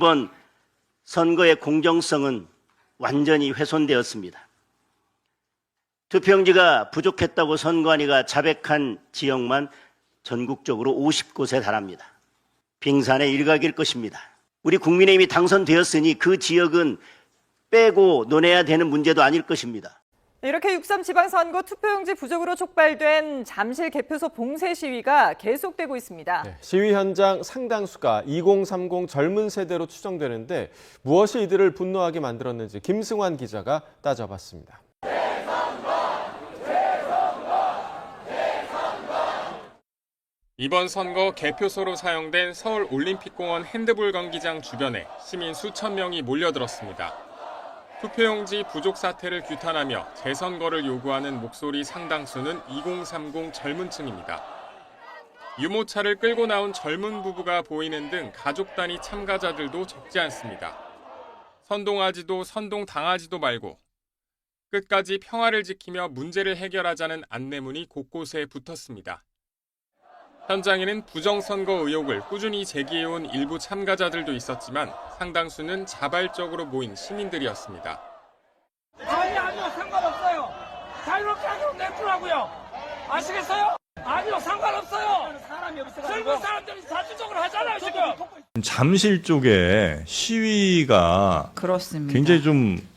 이번 선거의 공정성은 완전히 훼손되었습니다. 투표용지가 부족했다고 선관위가 자백한 지역만 전국적으로 50곳에 달합니다. 빙산의 일각일 것입니다. 우리 국민의힘이 당선되었으니 그 지역은 빼고 논해야 되는 문제도 아닐 것입니다. 이렇게 6.3 지방선거 투표용지 부족으로 촉발된 잠실 개표소 봉쇄 시위가 계속되고 있습니다. 네, 시위 현장 상당수가 2030 젊은 세대로 추정되는데 무엇이 이들을 분노하게 만들었는지 김승환 기자가 따져봤습니다. 이번 선거 개표소로 사용된 서울 올림픽공원 핸드볼 경기장 주변에 시민 수천 명이 몰려들었습니다. 투표용지 부족 사태를 규탄하며 재선거를 요구하는 목소리 상당수는 2030 젊은 층입니다. 유모차를 끌고 나온 젊은 부부가 보이는 등 가족 단위 참가자들도 적지 않습니다. 선동하지도 선동당하지도 말고 끝까지 평화를 지키며 문제를 해결하자는 안내문이 곳곳에 붙었습니다. 현장에는 부정선거 의혹을 꾸준히 제기해온 일부 참가자들도 있었지만 상당수는 자발적으로 모인 시민들이었습니다. 아니요, 상관없어요. 자유롭게 하도록 내꾸라고요. 아시겠어요? 아니요, 상관없어요. 젊은 사람들이 자주적으로 하잖아요, 지금. 잠실 쪽에 시위가 그렇습니다. 굉장히 좀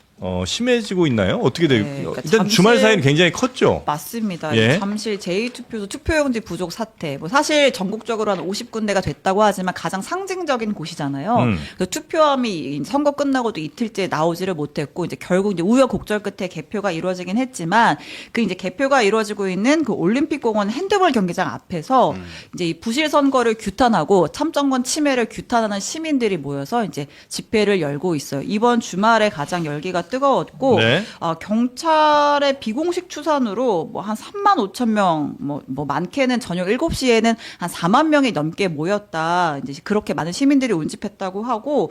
심해지고 있나요? 어떻게 돼요? 네, 그러니까 일단 주말 사이는 굉장히 컸죠? 맞습니다. 예. 잠실 제2투표소 투표용지 부족 사태. 뭐 사실 전국적으로 한 50군데가 됐다고 하지만 가장 상징적인 곳이잖아요. 그래서 투표함이 선거 끝나고도 이틀째 나오지를 못했고 이제 결국 이제 우여곡절 끝에 개표가 이루어지긴 했지만 그 이제 개표가 이루어지고 있는 그 올림픽공원 핸드볼 경기장 앞에서 이제 이 부실 선거를 규탄하고 참정권 침해를 규탄하는 시민들이 모여서 이제 집회를 열고 있어요. 이번 주말에 가장 열기가 뜨거웠고 네. 경찰의 비공식 추산으로 뭐 한 3만 5천 명, 뭐 많게는 저녁 7시에는 한 4만 명이 넘게 모였다. 이제 그렇게 많은 시민들이 운집했다고 하고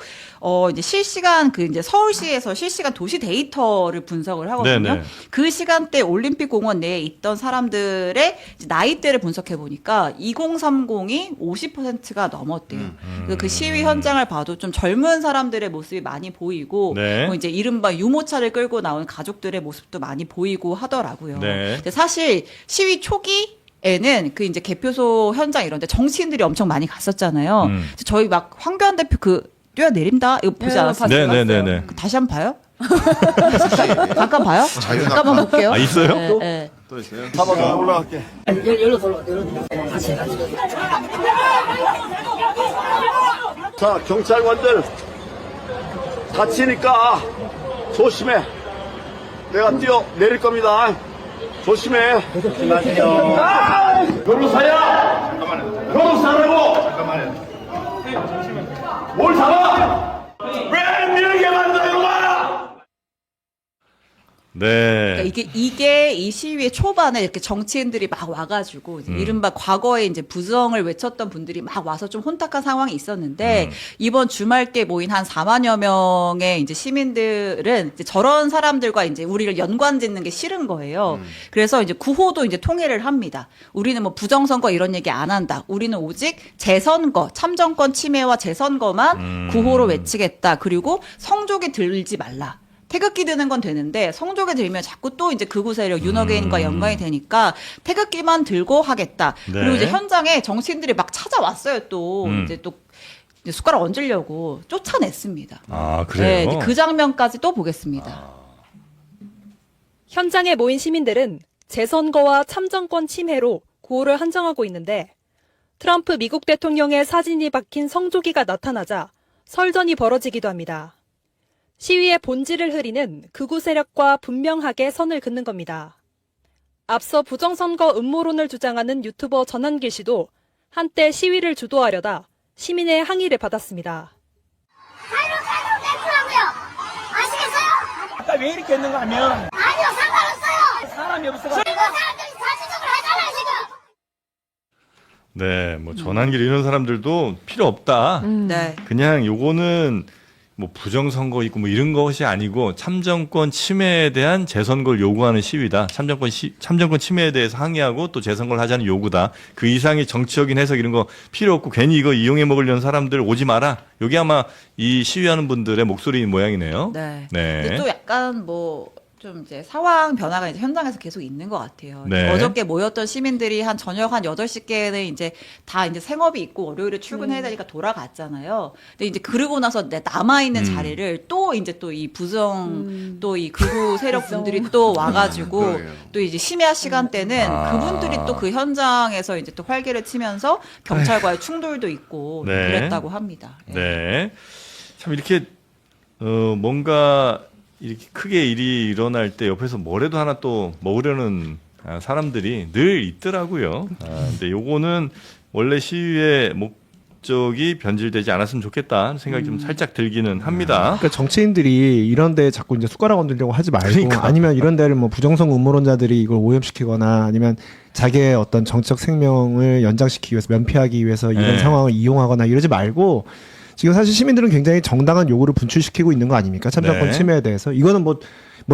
이제 실시간 그 이제 서울시에서 실시간 도시 데이터를 분석을 하거든요. 네네. 그 시간대 올림픽 공원 내에 있던 사람들의 이제 나이대를 분석해 보니까 2030이 50%가 넘었대요. 그래서 그 시위 현장을 봐도 좀 젊은 사람들의 모습이 많이 보이고 네. 이제 이른바 유모차를 끌고 나온 가족들의 모습도 많이 보이고 하더라고요. 네. 근데 사실 시위 초기에는 그 이제 개표소 현장 이런데 정치인들이 엄청 많이 갔었잖아요. 그래서 저희 막 황교안 대표 그 뛰어내린다 이거 보지 않았어요? 네네네네. 다시 한번 봐요? 잠깐 봐요? 잠깐만 볼게요. 아, 있어요? 네, 네. 또 있어요? 잡아서 올라갈게. 자, 경찰관들 다치니까 조심해. 내가 뛰어 내릴 겁니다. 조심해. 조심하세요. 변호사야. 잠깐만요. 변호사라고. 잠깐만요. 뭘 잡아? 왜 밀게 만들어 와? 네. 그러니까 이게 이 시위의 초반에 이렇게 정치인들이 막 와가지고 이제 이른바 과거에 이제 부정을 외쳤던 분들이 막 와서 좀 혼탁한 상황이 있었는데 이번 주말 때 모인 한 4만여 명의 이제 시민들은 이제 저런 사람들과 이제 우리를 연관짓는 게 싫은 거예요. 그래서 이제 구호도 이제 통일을 합니다. 우리는 뭐 부정선거 이런 얘기 안 한다. 우리는 오직 재선거, 참정권 침해와 재선거만 구호로 외치겠다. 그리고 성조기 들지 말라. 태극기 드는 건 되는데 성조기 들면 자꾸 또 이제 극우 세력 윤어게인과 연관이 되니까 태극기만 들고 하겠다. 네. 그리고 이제 현장에 정치인들이 막 찾아왔어요. 또 이제 또 이제 숟가락 얹으려고 쫓아냈습니다. 아, 그래요? 네, 이제 그 장면까지 또 보겠습니다. 현장에 모인 시민들은 재선거와 참정권 침해로 구호를 한정하고 있는데 트럼프 미국 대통령의 사진이 박힌 성조기가 나타나자 설전이 벌어지기도 합니다. 시위의 본질을 흐리는 극우 세력과 분명하게 선을 긋는 겁니다. 앞서 부정선거 음모론을 주장하는 유튜버 전한길 씨도 한때 시위를 주도하려다 시민의 항의를 받았습니다. 자유롭게 내꾸라고요. 아시겠어요? 아까 왜 이렇게 했는가 하면 아니요, 상관없어요. 사람이 없어서. 젊은 사람들이 자주적으로 하잖아요, 지금. 네, 뭐 전환길 이런 사람들도 필요 없다. 네. 그냥 요거는 뭐 부정선거 있고 뭐 이런 것이 아니고 참정권 침해에 대한 재선거를 요구하는 시위다. 참정권 침해에 대해서 항의하고 또 재선거를 하자는 요구다. 그 이상의 정치적인 해석 이런 거 필요 없고 괜히 이거 이용해 먹으려는 사람들 오지 마라. 여기 아마 이 시위하는 분들의 목소리인 모양이네요. 네. 네. 근데 또 약간 뭐 좀 이제 상황 변화가 이제 현장에서 계속 있는 것 같아요. 네. 어저께 모였던 시민들이 한 저녁 한 8시께는 이제 다 이제 생업이 있고 월요일에 출근해야 되니까 돌아갔잖아요. 근데 이제 그러고 나서 남아있는 자리를 또 이제 또 이 부정 또 이 극우 세력 분들이 또 와가지고 또 이제 심야 시간대는 그분들이 또 그 현장에서 이제 또 활개를 치면서 경찰과의 충돌도 있고 네. 그랬다고 합니다. 예. 네. 참 이렇게 뭔가 이렇게 크게 일이 일어날 때 옆에서 뭐라도 하나 또 먹으려는 사람들이 늘 있더라고요. 근데 요거는 원래 시위의 목적이 변질되지 않았으면 좋겠다 하는 생각이 좀 살짝 들기는 합니다. 그러니까 정치인들이 이런 데에 자꾸 이제 숟가락 얹으려고 하지 말고 그러니까. 아니면 이런 데를 뭐 부정선거 음모론자들이 이걸 오염시키거나 아니면 자기의 어떤 정치적 생명을 연장시키기 위해서 면피하기 위해서 이런 네. 상황을 이용하거나 이러지 말고 지금 사실 시민들은 굉장히 정당한 요구를 분출시키고 있는 거 아닙니까? 참정권 네. 침해에 대해서. 이거는 뭐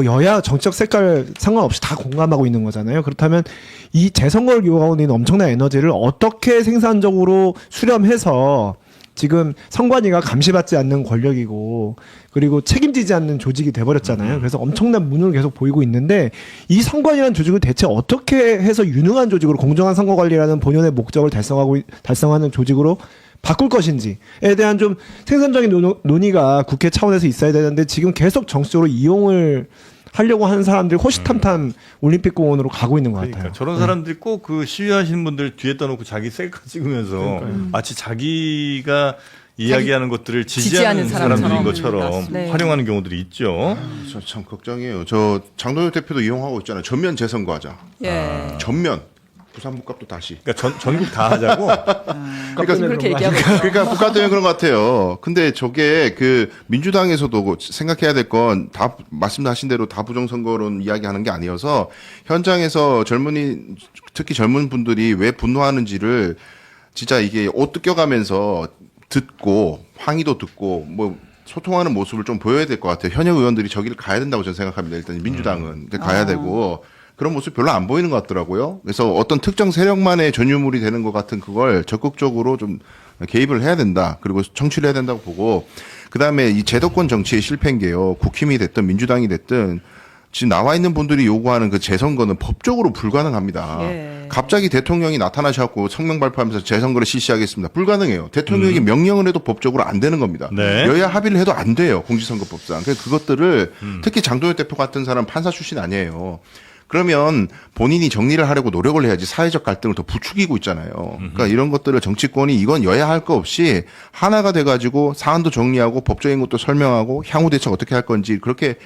여야 정치적 색깔 상관없이 다 공감하고 있는 거잖아요. 그렇다면 이 재선거를 요구하고 있는 엄청난 에너지를 어떻게 생산적으로 수렴해서 지금 선관위가 감시받지 않는 권력이고 그리고 책임지지 않는 조직이 돼버렸잖아요. 그래서 엄청난 무능을 계속 보이고 있는데 이 선관위라는 조직을 대체 어떻게 해서 유능한 조직으로 공정한 선거관리라는 본연의 목적을 달성하는 조직으로 바꿀 것인지에 대한 좀 생산적인 논의가 국회 차원에서 있어야 되는데 지금 계속 정치적으로 이용을 하려고 하는 사람들이 호시탐탐 올림픽공원으로 가고 있는 것 같아요. 그러니까 저런 사람들이 꼭 그 시위하시는 분들 뒤에다 놓고 자기 셀카 찍으면서 마치 자기가 이야기하는 것들을 지지하는 사람들인 것처럼 네. 활용하는 경우들이 있죠. 저 참 걱정이에요. 저 장동혁 대표도 이용하고 있잖아요. 전면 재선거하자. 예. 전면. 부산복합도 다시. 그러니까 전국 다 하자고. 그러니까 그렇게 얘기하고 있어요. 그러니까 국가 때문에 그런 것 같아요. 근데 저게 그 민주당에서도 생각해야 될 건 다 말씀하신 대로 다 부정선거론 이야기하는 게 아니어서 현장에서 특히 젊은 분들이 왜 분노하는지를 진짜 이게 옷 뜯겨가면서 듣고 항의도 듣고 뭐 소통하는 모습을 좀 보여야 될 것 같아요. 현역 의원들이 저기를 가야 된다고 저는 생각합니다. 일단 민주당은 가야 되고. 그런 모습 별로 안 보이는 것 같더라고요. 그래서 어떤 특정 세력만의 전유물이 되는 것 같은 그걸 적극적으로 좀 개입을 해야 된다. 그리고 청취를 해야 된다고 보고 그다음에 이 제도권 정치의 실패인 게요. 국힘이 됐든 민주당이 됐든 지금 나와 있는 분들이 요구하는 그 재선거는 법적으로 불가능합니다. 예. 갑자기 대통령이 나타나셔갖고 성명 발표하면서 재선거를 실시하겠습니다. 불가능해요. 대통령이 명령을 해도 법적으로 안 되는 겁니다. 네. 여야 합의를 해도 안 돼요. 공직선거법상. 그래서 그것들을 특히 장동혁 대표 같은 사람 판사 출신 아니에요. 그러면 본인이 정리를 하려고 노력을 해야지 사회적 갈등을 더 부추기고 있잖아요. 그러니까 이런 것들을 정치권이 이건 여야 할 거 없이 하나가 돼가지고 사안도 정리하고 법적인 것도 설명하고 향후 대책 어떻게 할 건지 그렇게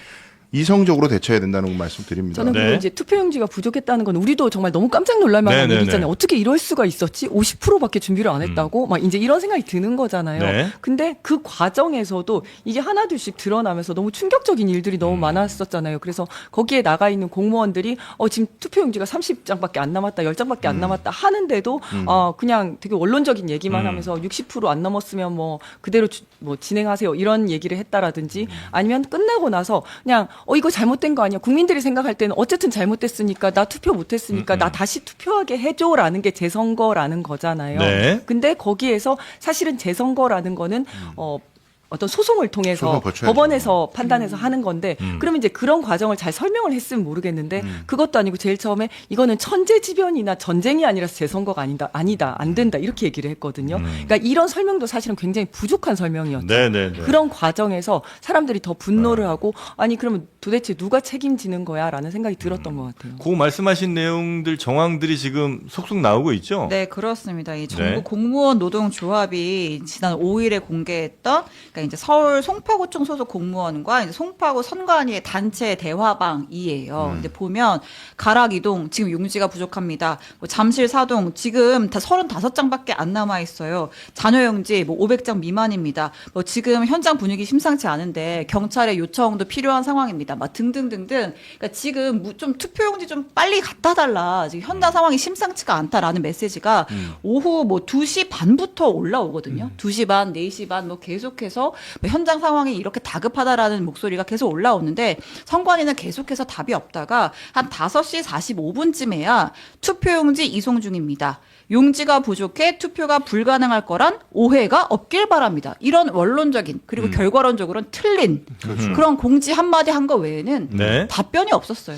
이성적으로 대처해야 된다는 말씀드립니다. 저는 네. 그리고 이제 투표용지가 부족했다는 건 우리도 정말 너무 깜짝 놀랄 만한 네, 네, 일이잖아요. 네. 어떻게 이럴 수가 있었지? 50%밖에 준비를 안 했다고? 막 이제 이런 생각이 드는 거잖아요. 네. 근데 그 과정에서도 이게 하나둘씩 드러나면서 너무 충격적인 일들이 너무 많았었잖아요. 그래서 거기에 나가 있는 공무원들이 지금 투표용지가 30장밖에 안 남았다, 10장밖에 안 남았다 하는데도 그냥 되게 원론적인 얘기만 하면서 60%안 넘었으면 뭐 그대로 뭐 진행하세요 이런 얘기를 했다라든지 아니면 끝나고 나서 그냥 이거 잘못된 거 아니야. 국민들이 생각할 때는 어쨌든 잘못됐으니까 나 투표 못했으니까 나 다시 투표하게 해줘라는 게 재선거라는 거잖아요. 네. 근데 거기에서 사실은 재선거라는 거는 어떤 소송을 통해서 소송을 거쳐야죠. 법원에서 판단해서 하는 건데 그러면 이제 그런 과정을 잘 설명을 했으면 모르겠는데 그것도 아니고 제일 처음에 이거는 천재지변이나 전쟁이 아니라서 재선거가 아니다 안 된다 이렇게 얘기를 했거든요. 그러니까 이런 설명도 사실은 굉장히 부족한 설명이었죠. 네. 그런 과정에서 사람들이 더 분노를 하고 아니 그러면 도대체 누가 책임지는 거야라는 생각이 들었던 것 같아요. 그 말씀하신 내용들 정황들이 지금 속속 나오고 있죠. 네, 그렇습니다. 이 전국 네. 공무원 노동조합이 지난 5일에 공개했던 그러니까 이제 서울 송파구청 소속 공무원과 이제 송파구 선관위의 단체 대화방이에요. 근데 보면 가락 이동 지금 용지가 부족합니다. 뭐 잠실 사동 지금 다 35장밖에 안 남아 있어요. 잔여용지 뭐 500장 미만입니다. 뭐 지금 현장 분위기 심상치 않은데 경찰의 요청도 필요한 상황입니다. 막 등등등등. 그러니까 지금 좀 투표용지 좀 빨리 갖다 달라. 지금 현장 상황이 심상치가 않다라는 메시지가 오후 뭐 2시 반부터 올라오거든요. 2시 반, 4시 반 뭐 계속해서 통해서 뭐 현장 상황이 이렇게 다급하다라는 목소리가 계속 올라오는데 선관위는 계속해서 답이 없다가 한 5시 45분쯤에야 투표용지 이송 중입니다. 용지가 부족해 투표가 불가능할 거란 오해가 없길 바랍니다. 이런 원론적인 그리고 결과론적으로는 틀린 그런 공지 한마디 한 거 외에는 네. 답변이 없었어요.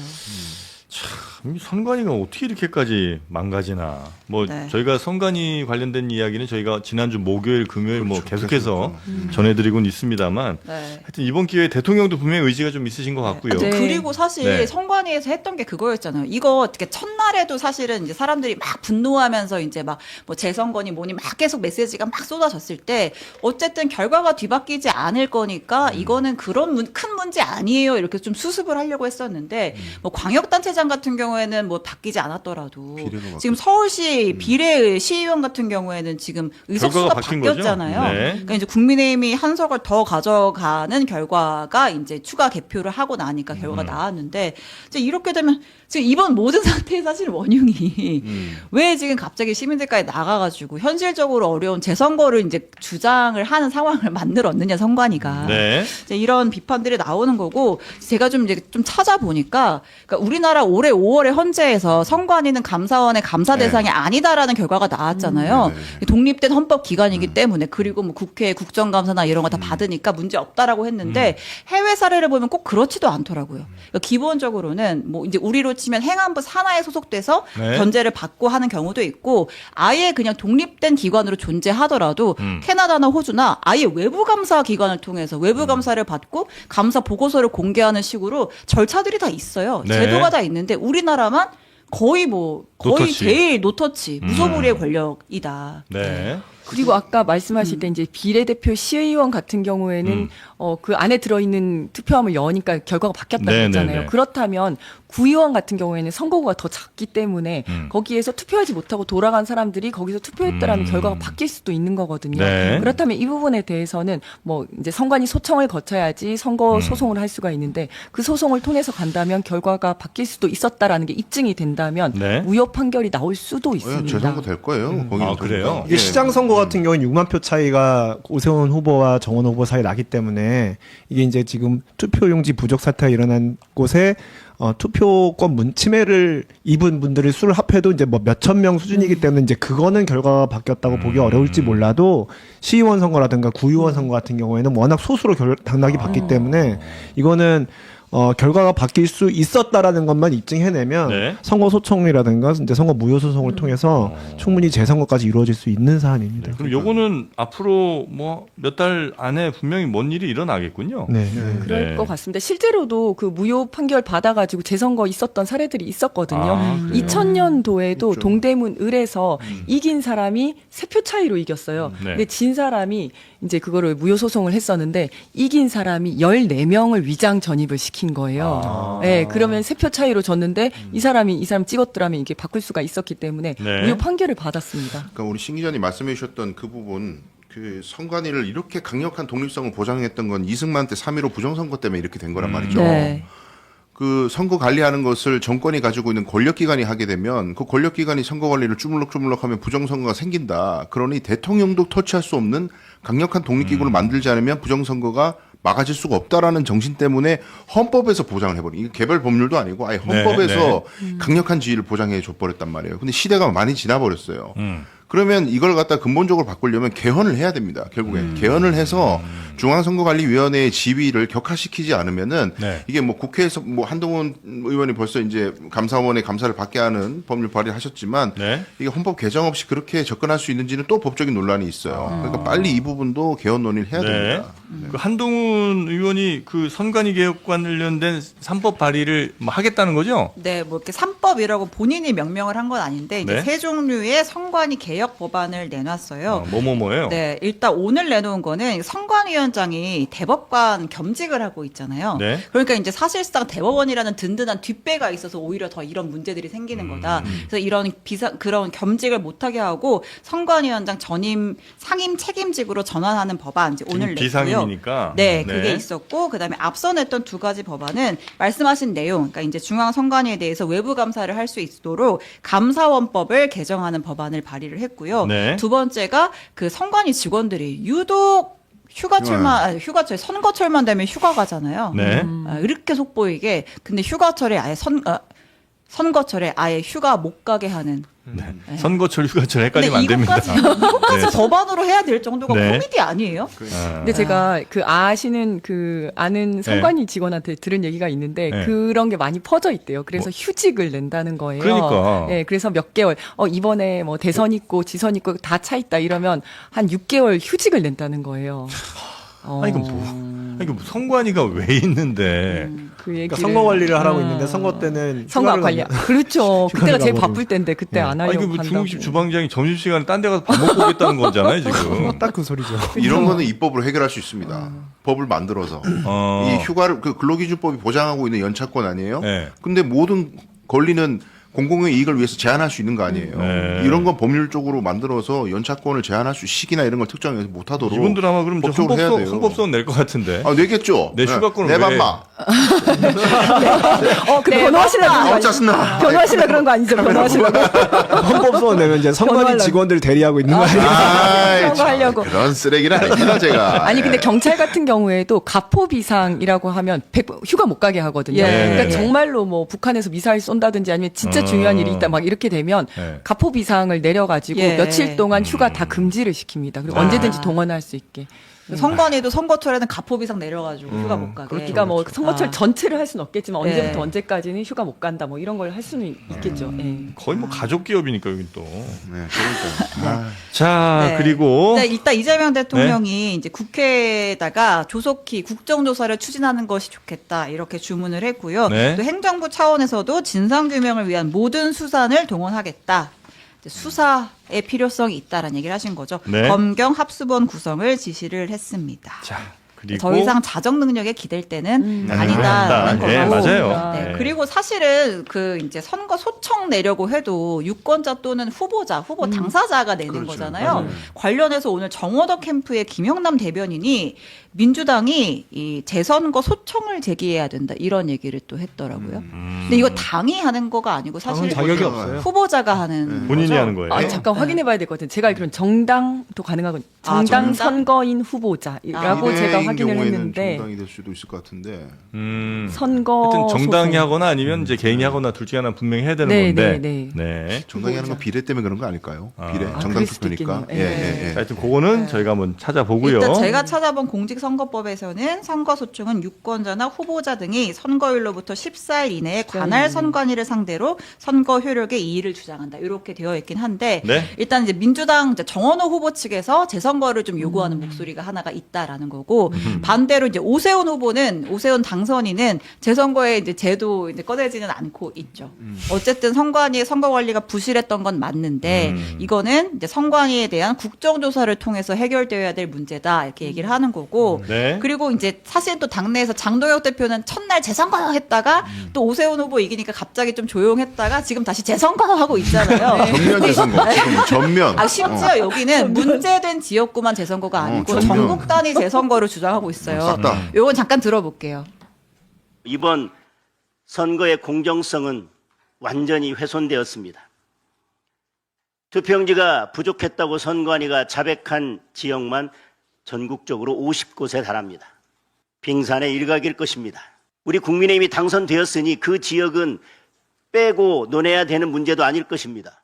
참, 선관위가 어떻게 이렇게까지 망가지나. 뭐 네. 저희가 선관위 관련된 이야기는 저희가 지난주 목요일, 금요일 뭐 그렇죠. 계속해서 전해드리고는 있습니다만 네. 하여튼 이번 기회에 대통령도 분명히 의지가 좀 있으신 것 같고요. 네. 그리고 사실 네. 선관위에서 했던 게 그거였잖아요. 이거 어떻게 첫날에도 사실은 이제 사람들이 막 분노하면서 이제 막 뭐 재선거니 뭐니 막 계속 메시지가 막 쏟아졌을 때 어쨌든 결과가 뒤바뀌지 않을 거니까 이거는 그런 큰 문제 아니에요. 이렇게 좀 수습을 하려고 했었는데 뭐 광역단체장 같은 경우에는 뭐 바뀌지 않았더라도 비례가 지금 서울시 비례 시의원 같은 경우에는 지금 의석수가 결과가 바뀐 거죠? 바뀌었잖아요. 네. 그러니까 이제 국민의힘이 한 석을 더 가져가는 결과가 이제 추가 개표를 하고 나니까 결과가 나왔는데 이제 이렇게 되면 지금 이번 모든 사태의 사실 원흉이 왜 지금 갑자기 시민들까지 나가가지고 현실적으로 어려운 재선거를 이제 주장을 하는 상황을 만들었느냐 선관위가 네. 이제 이런 비판들이 나오는 거고 제가 좀 이제 좀 찾아보니까 그러니까 우리나라 올해 5월에 헌재에서 선관위는 감사원의 감사 대상이 아니다라는 결과가 나왔잖아요. 독립된 헌법 기관이기 때문에 그리고 뭐 국회 국정감사나 이런 거 다 받으니까 문제 없다라고 했는데 해외 사례를 보면 꼭 그렇지도 않더라고요. 그러니까 기본적으로는 뭐 이제 우리로 치면 행안부 산하에 소속돼서 네. 견제를 받고 하는 경우도 있고 아예 그냥 독립된 기관으로 존재하더라도 캐나다나 호주나 아예 외부 감사 기관을 통해서 외부 감사를 받고 감사 보고서를 공개하는 식으로 절차들이 다 있어요. 네. 제도가 다 있는데 우리나라만 거의 거의 노터치. 제일 노터치 무소불위의 권력이다. 네. 그리고 아까 말씀하실 때 이제 비례대표 시의원 같은 경우에는 그 안에 들어있는 투표함을 여니까 결과가 바뀌었다고 네, 했잖아요. 네, 네. 그렇다면 구의원 같은 경우에는 선거구가 더 작기 때문에 거기에서 투표하지 못하고 돌아간 사람들이 거기서 투표했다라는 결과가 바뀔 수도 있는 거거든요. 네. 그렇다면 이 부분에 대해서는 뭐 이제 선관위 소청을 거쳐야지 선거 소송을 할 수가 있는데 그 소송을 통해서 간다면 결과가 바뀔 수도 있었다라는 게 입증이 된다면 네. 무효 판결이 나올 수도 있습니다. 재선거 될 거예요. 거기는 아, 그래요? 이게 시장 선거 같은 경우는 6만 표 차이가 오세훈 후보와 정원 후보 사이 나기 때문에 이게 이제 지금 투표용지 부족 사태가 일어난 곳에 투표권 침해를 입은 분들의 수를 합해도 이제 뭐 몇천 명 수준이기 때문에 이제 그거는 결과가 바뀌었다고 보기 어려울지 몰라도 시의원 선거라든가 구의원 선거 같은 경우에는 워낙 소수로 당락이 바뀌기 때문에 이거는 결과가 바뀔 수 있었다라는 것만 입증해내면 네. 선거 소청이라든가 이제 선거 무효 소송을 통해서 충분히 재선거까지 이루어질 수 있는 사안입니다. 그럼 요거는 앞으로 뭐 몇 달 안에 분명히 뭔 일이 일어나겠군요. 네. 그럴 네. 것 같습니다. 실제로도 그 무효 판결 받아가지고 재선거 있었던 사례들이 있었거든요. 아, 그래요? 2000년도에도 있죠. 동대문 을에서 이긴 사람이 3표 차이로 이겼어요. 네. 근데 진 사람이 이제 그거를 무효 소송을 했었는데 이긴 사람이 14명을 위장 전입을 시킨 거예요. 아. 네, 그러면 3표 차이로 졌는데 이 사람 찍었더라면 이게 바꿀 수가 있었기 때문에 네. 무효 판결을 받았습니다. 그러니까 우리 신 기자님 말씀해 주셨던 그 부분 그 선관위를 이렇게 강력한 독립성을 보장했던 건 이승만 때 3.15 부정선거 때문에 이렇게 된 거란 말이죠. 네. 그 선거 관리하는 것을 정권이 가지고 있는 권력기관이 하게 되면 그 권력기관이 선거 관리를 주물럭주물럭하면 부정선거가 생긴다. 그러니 대통령도 터치할 수 없는 강력한 독립기구를 만들지 않으면 부정선거가 막아질 수가 없다라는 정신 때문에 헌법에서 보장을 해버린. 이게 개별 법률도 아니고 아예 헌법에서 강력한 지위를 보장해 줘버렸단 말이에요. 근데 시대가 많이 지나버렸어요. 그러면 이걸 갖다 근본적으로 바꾸려면 개헌을 해야 됩니다. 결국엔 개헌을 해서 중앙선거관리위원회의 지위를 격화시키지 않으면은 네. 이게 뭐 국회에서 뭐 한동훈 의원이 벌써 이제 감사원의 감사를 받게 하는 법률 발의하셨지만 네. 이게 헌법 개정 없이 그렇게 접근할 수 있는지는 또 법적인 논란이 있어요. 그러니까 빨리 이 부분도 개헌 논의를 해야 됩니다. 그 한동훈 의원이 그 선관위 개혁 관련된 3법 발의를 뭐 하겠다는 거죠? 네, 뭐 이렇게 3법이라고 본인이 명명을 한 건 아닌데 이제 네. 세 종류의 선관위 개혁 법안을 내놨어요. 뭐예요? 네, 일단 오늘 내놓은 거는 선관위원장이 대법관 겸직을 하고 있잖아요. 네. 그러니까 이제 사실상 대법원이라는 든든한 뒷배가 있어서 오히려 더 이런 문제들이 생기는 거다. 그래서 이런 그런 겸직을 못하게 하고 선관위원장 전임 상임 책임직으로 전환하는 법안 이제 오늘 냈고요. 비상임이니까. 네, 그게 있었고 그다음에 앞서 냈던 두 가지 법안은 말씀하신 내용, 그러니까 이제 중앙선관위에 대해서 외부 감사를 할 수 있도록 감사원법을 개정하는 법안을 발의를 했고요. 네. 두 번째가 그 선관위 직원들이 유독 휴가철 선거철만 되면 휴가 가잖아요. 네. 이렇게 속보이게 근데 휴가철에 아예 선거철에 아예 휴가 못 가게 하는. 네. 선거철, 휴가철 헷갈리면 안 됩니다. 이거까지 네. 법안으로 해야 될 정도가 네. 코미디 아니에요? 근데 제가 아는 선관위 직원한테 들은 얘기가 있는데 네. 그런 게 많이 퍼져 있대요. 그래서 휴직을 낸다는 거예요. 그러니까. 네, 그래서 몇 개월 이번에 뭐 대선 있고 지선 있고 다 차 있다 이러면 한 6개월 휴직을 낸다는 거예요. 아니, 이거 뭐 선관위가 왜 있는데. 그 얘기를 그러니까 선거 관리를 하라고 있는데 선거 때는 선거 휴가를 관리 가면- 그렇죠. 그때가 제일 가버리고. 바쁠 때인데 그때 안 아니, 하려고 뭐 한다고. 중국집 주방장이 점심시간에 딴 데 가서 밥 먹고 오겠다는 거잖아요, 지금. 딱 그 소리죠. 이런 거는 입법으로 해결할 수 있습니다. 법을 만들어서 이 휴가를 그 근로기준법이 보장하고 있는 연차권 아니에요? 네. 근데 모든 권리는 공공의 이익을 위해서 제한할 수 있는 거 아니에요. 네. 이런 건 법률적으로 만들어서 연차권을 제한할 수 시기나 이런 걸 특정해서 못하도록 이분들 아마 그럼 법적으로 해야 돼요. 헌법소원 낼 것 같은데. 아, 내겠죠. 내 휴가권을 내 왜- 맘마. 근데 변호하시려고 그런 거 어쩌스나. 변호하시려고 그런 거 아니죠? 변호하시려고. 헌법소원 내면 이제 선관위 변호하려고. 직원들 대리하고 있는 거 아니에요? 아이, 그런 거 참, 하려고. 그런 쓰레기는 아닙니다, 제가. 아니 근데 경찰 같은 경우에도 가포 비상이라고 하면 휴가 못 가게 하거든요. 예. 그러니까 정말로 뭐 북한에서 미사일 쏜다든지 아니면 진짜 중요한 일이 있다 막 이렇게 되면 네. 가포 비상을 내려가지고 예. 며칠 동안 휴가 다 금지를 시킵니다. 그리고 언제든지 동원할 수 있게. 선관위도 선거철에는 가포비상 내려가지고 휴가 못 가게. 그러니까 뭐 선거철 아. 전체를 할 수는 없겠지만 예. 언제부터 언제까지는 휴가 못 간다 뭐 이런 걸 할 수는 있겠죠. 예. 거의 뭐 가족 기업이니까, 여기 또. 네, 그러니까. 아, 자, 네. 그리고. 네, 이따 이재명 대통령이 이제 국회에다가 조속히 국정조사를 추진하는 것이 좋겠다 이렇게 주문을 했고요. 네. 또 행정부 차원에서도 진상규명을 위한 모든 수단을 동원하겠다. 이제 수사의 필요성이 있다라는 얘기를 하신 거죠. 네. 검경 합수본 구성을 지시를 했습니다. 자, 그리고. 더 이상 자정 능력에 기댈 때는 아니다라는 아니다. 거고. 예, 맞아요. 네, 네. 그리고 사실은 그 이제 선거 소청 내려고 해도 유권자 또는 후보 당사자가 내는 그렇죠. 거잖아요. 맞아요. 관련해서 오늘 정호덕 캠프의 김영남 대변인이 민주당이 이 재선거 소청을 제기해야 된다 이런 얘기를 또 했더라고요. 근데 이거 당이 하는 거가 아니고 사실 당은 자격이 없어요. 후보자가 하는 본인이 거죠. 하는 거예요. 아, 잠깐 확인해봐야 될 것 같은데 제가 알기로는 정당도 가능하거든요. 아, 정당 정당? 선거인 후보자라고 제가 비례인 확인을 경우에는 했는데 정당이 될 수도 있을 것 같은데. 선거 하여튼 정당이 소송. 하거나 아니면 이제 개인이 하거나 둘 중에 하나 분명히 해야 되는 네, 건데. 네, 네. 정당이 하는 건 비례 때문에 그런 거 아닐까요? 비례 아, 정당 그럴 수도 투표니까. 있겠네요. 예. 자, 하여튼 그거는 저희가 한번 찾아보고요. 일단 제가 찾아본 공직선거법에서는 선거소총은 유권자나 후보자 등이 선거일로부터 14일 이내에 관할 선관위를 상대로 선거 효력에 이의를 주장한다. 이렇게 되어 있긴 한데 네. 일단 이제 민주당 이제 정원호 후보 측에서 재선거를 좀 요구하는 목소리가 하나가 있다라는 거고 반대로 이제 오세훈 당선인은 재선거에 이제 제도 이제 꺼내지는 않고 있죠. 어쨌든 선관위의 선거 관리가 부실했던 건 맞는데 이거는 이제 선관위에 대한 국정조사를 통해서 해결되어야 될 문제다 이렇게 얘기를 하는 거고 네. 그리고 이제 사실 또 당내에서 장동혁 대표는 첫날 재선거 했다가 또 오세훈 후보 이기니까 갑자기 좀 조용했다가 지금 다시 재선거 하고 있잖아요. 전면 재선거. 지금 전면. 아 심지어 여기는 문제된 지역구만 재선거가 아니고 전면. 전국 단위 재선거를 주장하고 있어요. 싹 다. 요건 잠깐 들어볼게요. 이번 선거의 공정성은 완전히 훼손되었습니다. 투표용지가 부족했다고 선관위가 자백한 지역만 전국적으로 50곳에 달합니다. 빙산의 일각일 것입니다. 우리 국민의힘이 당선되었으니 그 지역은 빼고 논해야 되는 문제도 아닐 것입니다.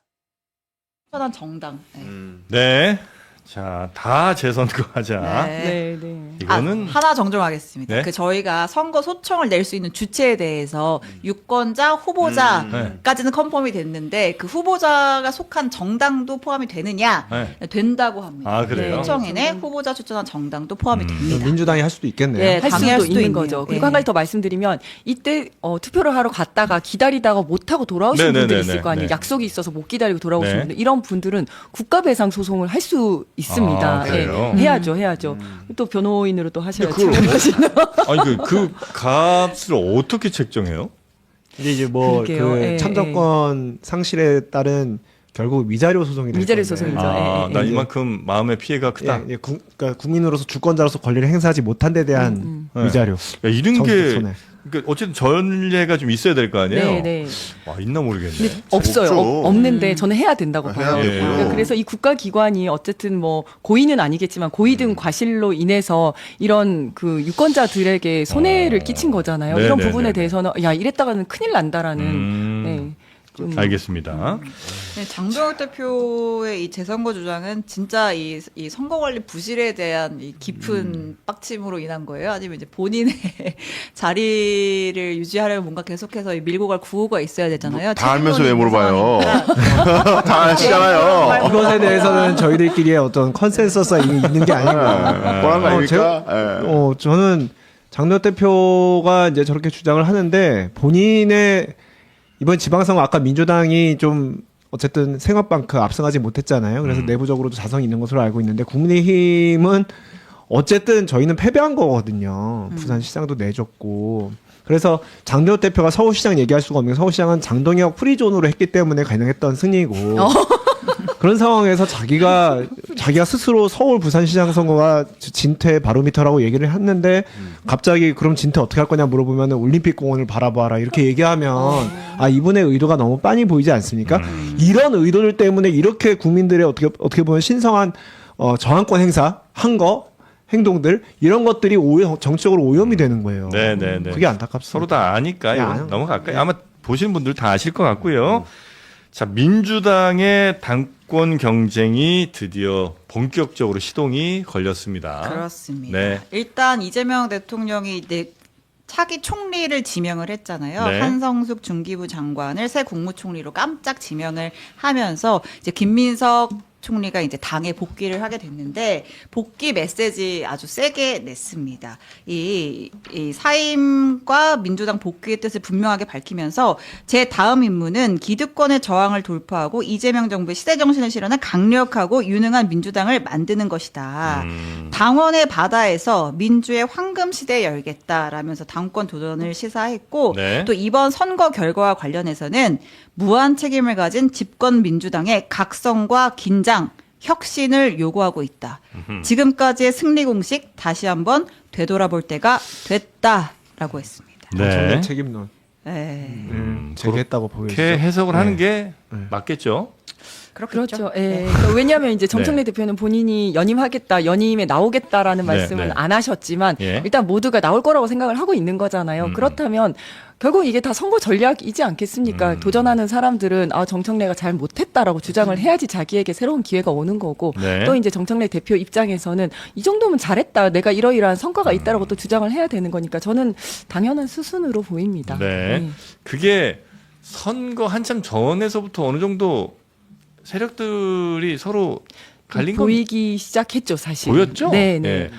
선한 정당. 네. 네. 자, 다 재선거 하자. 네, 네. 이거는 하나 정정하겠습니다. 네? 그 저희가 선거 소청을 낼 수 있는 주체에 대해서 유권자, 후보자까지는 컨펌이 됐는데 그 후보자가 속한 정당도 포함이 되느냐? 네. 된다고 합니다. 아, 그래요? 소청에는 후보자 추천한 정당도 포함이 됩니다. 민주당이 할 수도 있겠네요. 네, 할 당연할 수도 수도 있는 있네요. 거죠. 그리고 네. 한 가지 더 말씀드리면 이때 투표를 하러 갔다가 기다리다가 못하고 돌아오신 네, 네, 분들이 네, 있을 거 아니에요. 네. 약속이 있어서 못 기다리고 돌아오신 네. 분들. 이런 분들은 국가배상 소송을 할 수 있습니다. 아, 그래요? 해야죠. 또 변호인으로 또 하셔야죠. 아니 그 값을 어떻게 책정해요? 이제 뭐 그러게요. 그 예, 참정권 상실에 따른 결국 위자료 소송이 될 위자료 건데. 소송이죠. 아, 예, 나 예. 이만큼 마음의 피해가 크다. 그러니까 국민으로서 주권자로서 권리를 행사하지 못한 데 대한 네. 위자료. 야, 이런 정치적 게 손해. 그러니까 어쨌든 전례가 좀 있어야 될 거 아니에요. 네, 네. 와, 있나 모르겠네. 근데 없어요. 없죠. 없는데 저는 해야 된다고 해야 봐요. 되고요. 그러니까 그래서 이 국가기관이 어쨌든 뭐 고의는 아니겠지만 고의 등 과실로 인해서 이런 그 유권자들에게 손해를 끼친 거잖아요. 네, 이런 네, 부분에 네, 대해서는 야 이랬다가는 큰일 난다라는 네, 좀 알겠습니다. 네, 장동혁 대표의 이 재선거 주장은 진짜 이 선거 관리 부실에 대한 이 깊은 빡침으로 인한 거예요? 아니면 이제 본인의 자리를 유지하려면 뭔가 계속해서 이 밀고 갈 구호가 있어야 되잖아요. 다 알면서 왜 물어봐요? 상황이니까. 다 아시잖아요. 이것에 대해서는 저희들끼리의 어떤 컨센서스가 이미 있는 게 아닌가. 뻔한 거 아닙니까? 저는 장동혁 대표가 이제 저렇게 주장을 하는데 본인의 이번 지방선거 아까 민주당이 좀 어쨌든 생각만큼 압승하지 못했잖아요. 그래서 내부적으로도 자성이 있는 것으로 알고 있는데 국민의힘은 어쨌든 저희는 패배한 거거든요. 부산시장도 내줬고. 그래서 장동혁 대표가 서울시장 얘기할 수가 없는 게 서울시장은 장동혁 프리존으로 했기 때문에 가능했던 승리고. 그런 상황에서 자기가 스스로 서울 부산시장 선거가 진퇴 바로미터라고 얘기를 했는데 갑자기 그럼 진퇴 어떻게 할 거냐 물어보면 올림픽 공원을 바라봐라 이렇게 얘기하면 아 이분의 의도가 너무 빤히 보이지 않습니까? 이런 의도들 때문에 이렇게 국민들의 어떻게 보면 신성한 저항권 행사한 거 행동들 이런 것들이 정치적으로 오염이 되는 거예요. 네네네. 그게 안타깝습니다. 서로 다 아니까요. 넘어갈까요? 아마 보시는 분들 다 아실 것 같고요. 자, 민주당의 당권 경쟁이 드디어 본격적으로 시동이 걸렸습니다. 그렇습니다. 네. 일단 이재명 대통령이 이제 차기 총리를 지명을 했잖아요. 네. 한성숙 중기부 장관을 새 국무총리로 깜짝 지명을 하면서 이제 김민석 총리가 이제 당에 복귀를 하게 됐는데 복귀 메시지 아주 세게 냈습니다. 이 사임과 민주당 복귀의 뜻을 분명하게 밝히면서 제 다음 임무는 기득권의 저항을 돌파하고 이재명 정부의 시대 정신을 실현한 강력하고 유능한 민주당을 만드는 것이다. 당원의 바다에서 민주의 황금 시대 열겠다라면서 당권 도전을 시사했고 네. 또 이번 선거 결과와 관련해서는 무한 책임을 가진 집권 민주당의 각성과 긴장, 혁신을 요구하고 있다. 지금까지의 승리 공식 다시 한번 되돌아볼 때가 됐다라고 했습니다. 네. 책임론. 네. 제기했다고 보여지죠. 이렇게 해석을 하는 게 맞겠죠. 그렇겠죠. 그렇죠. 예. 그러니까 왜냐하면 이제 정청래 네. 대표는 본인이 연임하겠다, 연임에 나오겠다라는 네, 말씀은 네. 안 하셨지만 예. 일단 모두가 나올 거라고 생각을 하고 있는 거잖아요. 그렇다면 결국 이게 다 선거 전략이지 않겠습니까? 도전하는 사람들은 아 정청래가 잘 못했다라고 주장을 해야지 자기에게 새로운 기회가 오는 거고 네. 또 이제 정청래 대표 입장에서는 이 정도면 잘했다, 내가 이러이러한 성과가 있다라고 또 주장을 해야 되는 거니까 저는 당연한 수순으로 보입니다. 네. 그게 선거 한참 전에서부터 어느 정도 세력들이 서로 갈린 거 보이기 시작했죠, 사실. 보였죠? 네, 네. 예.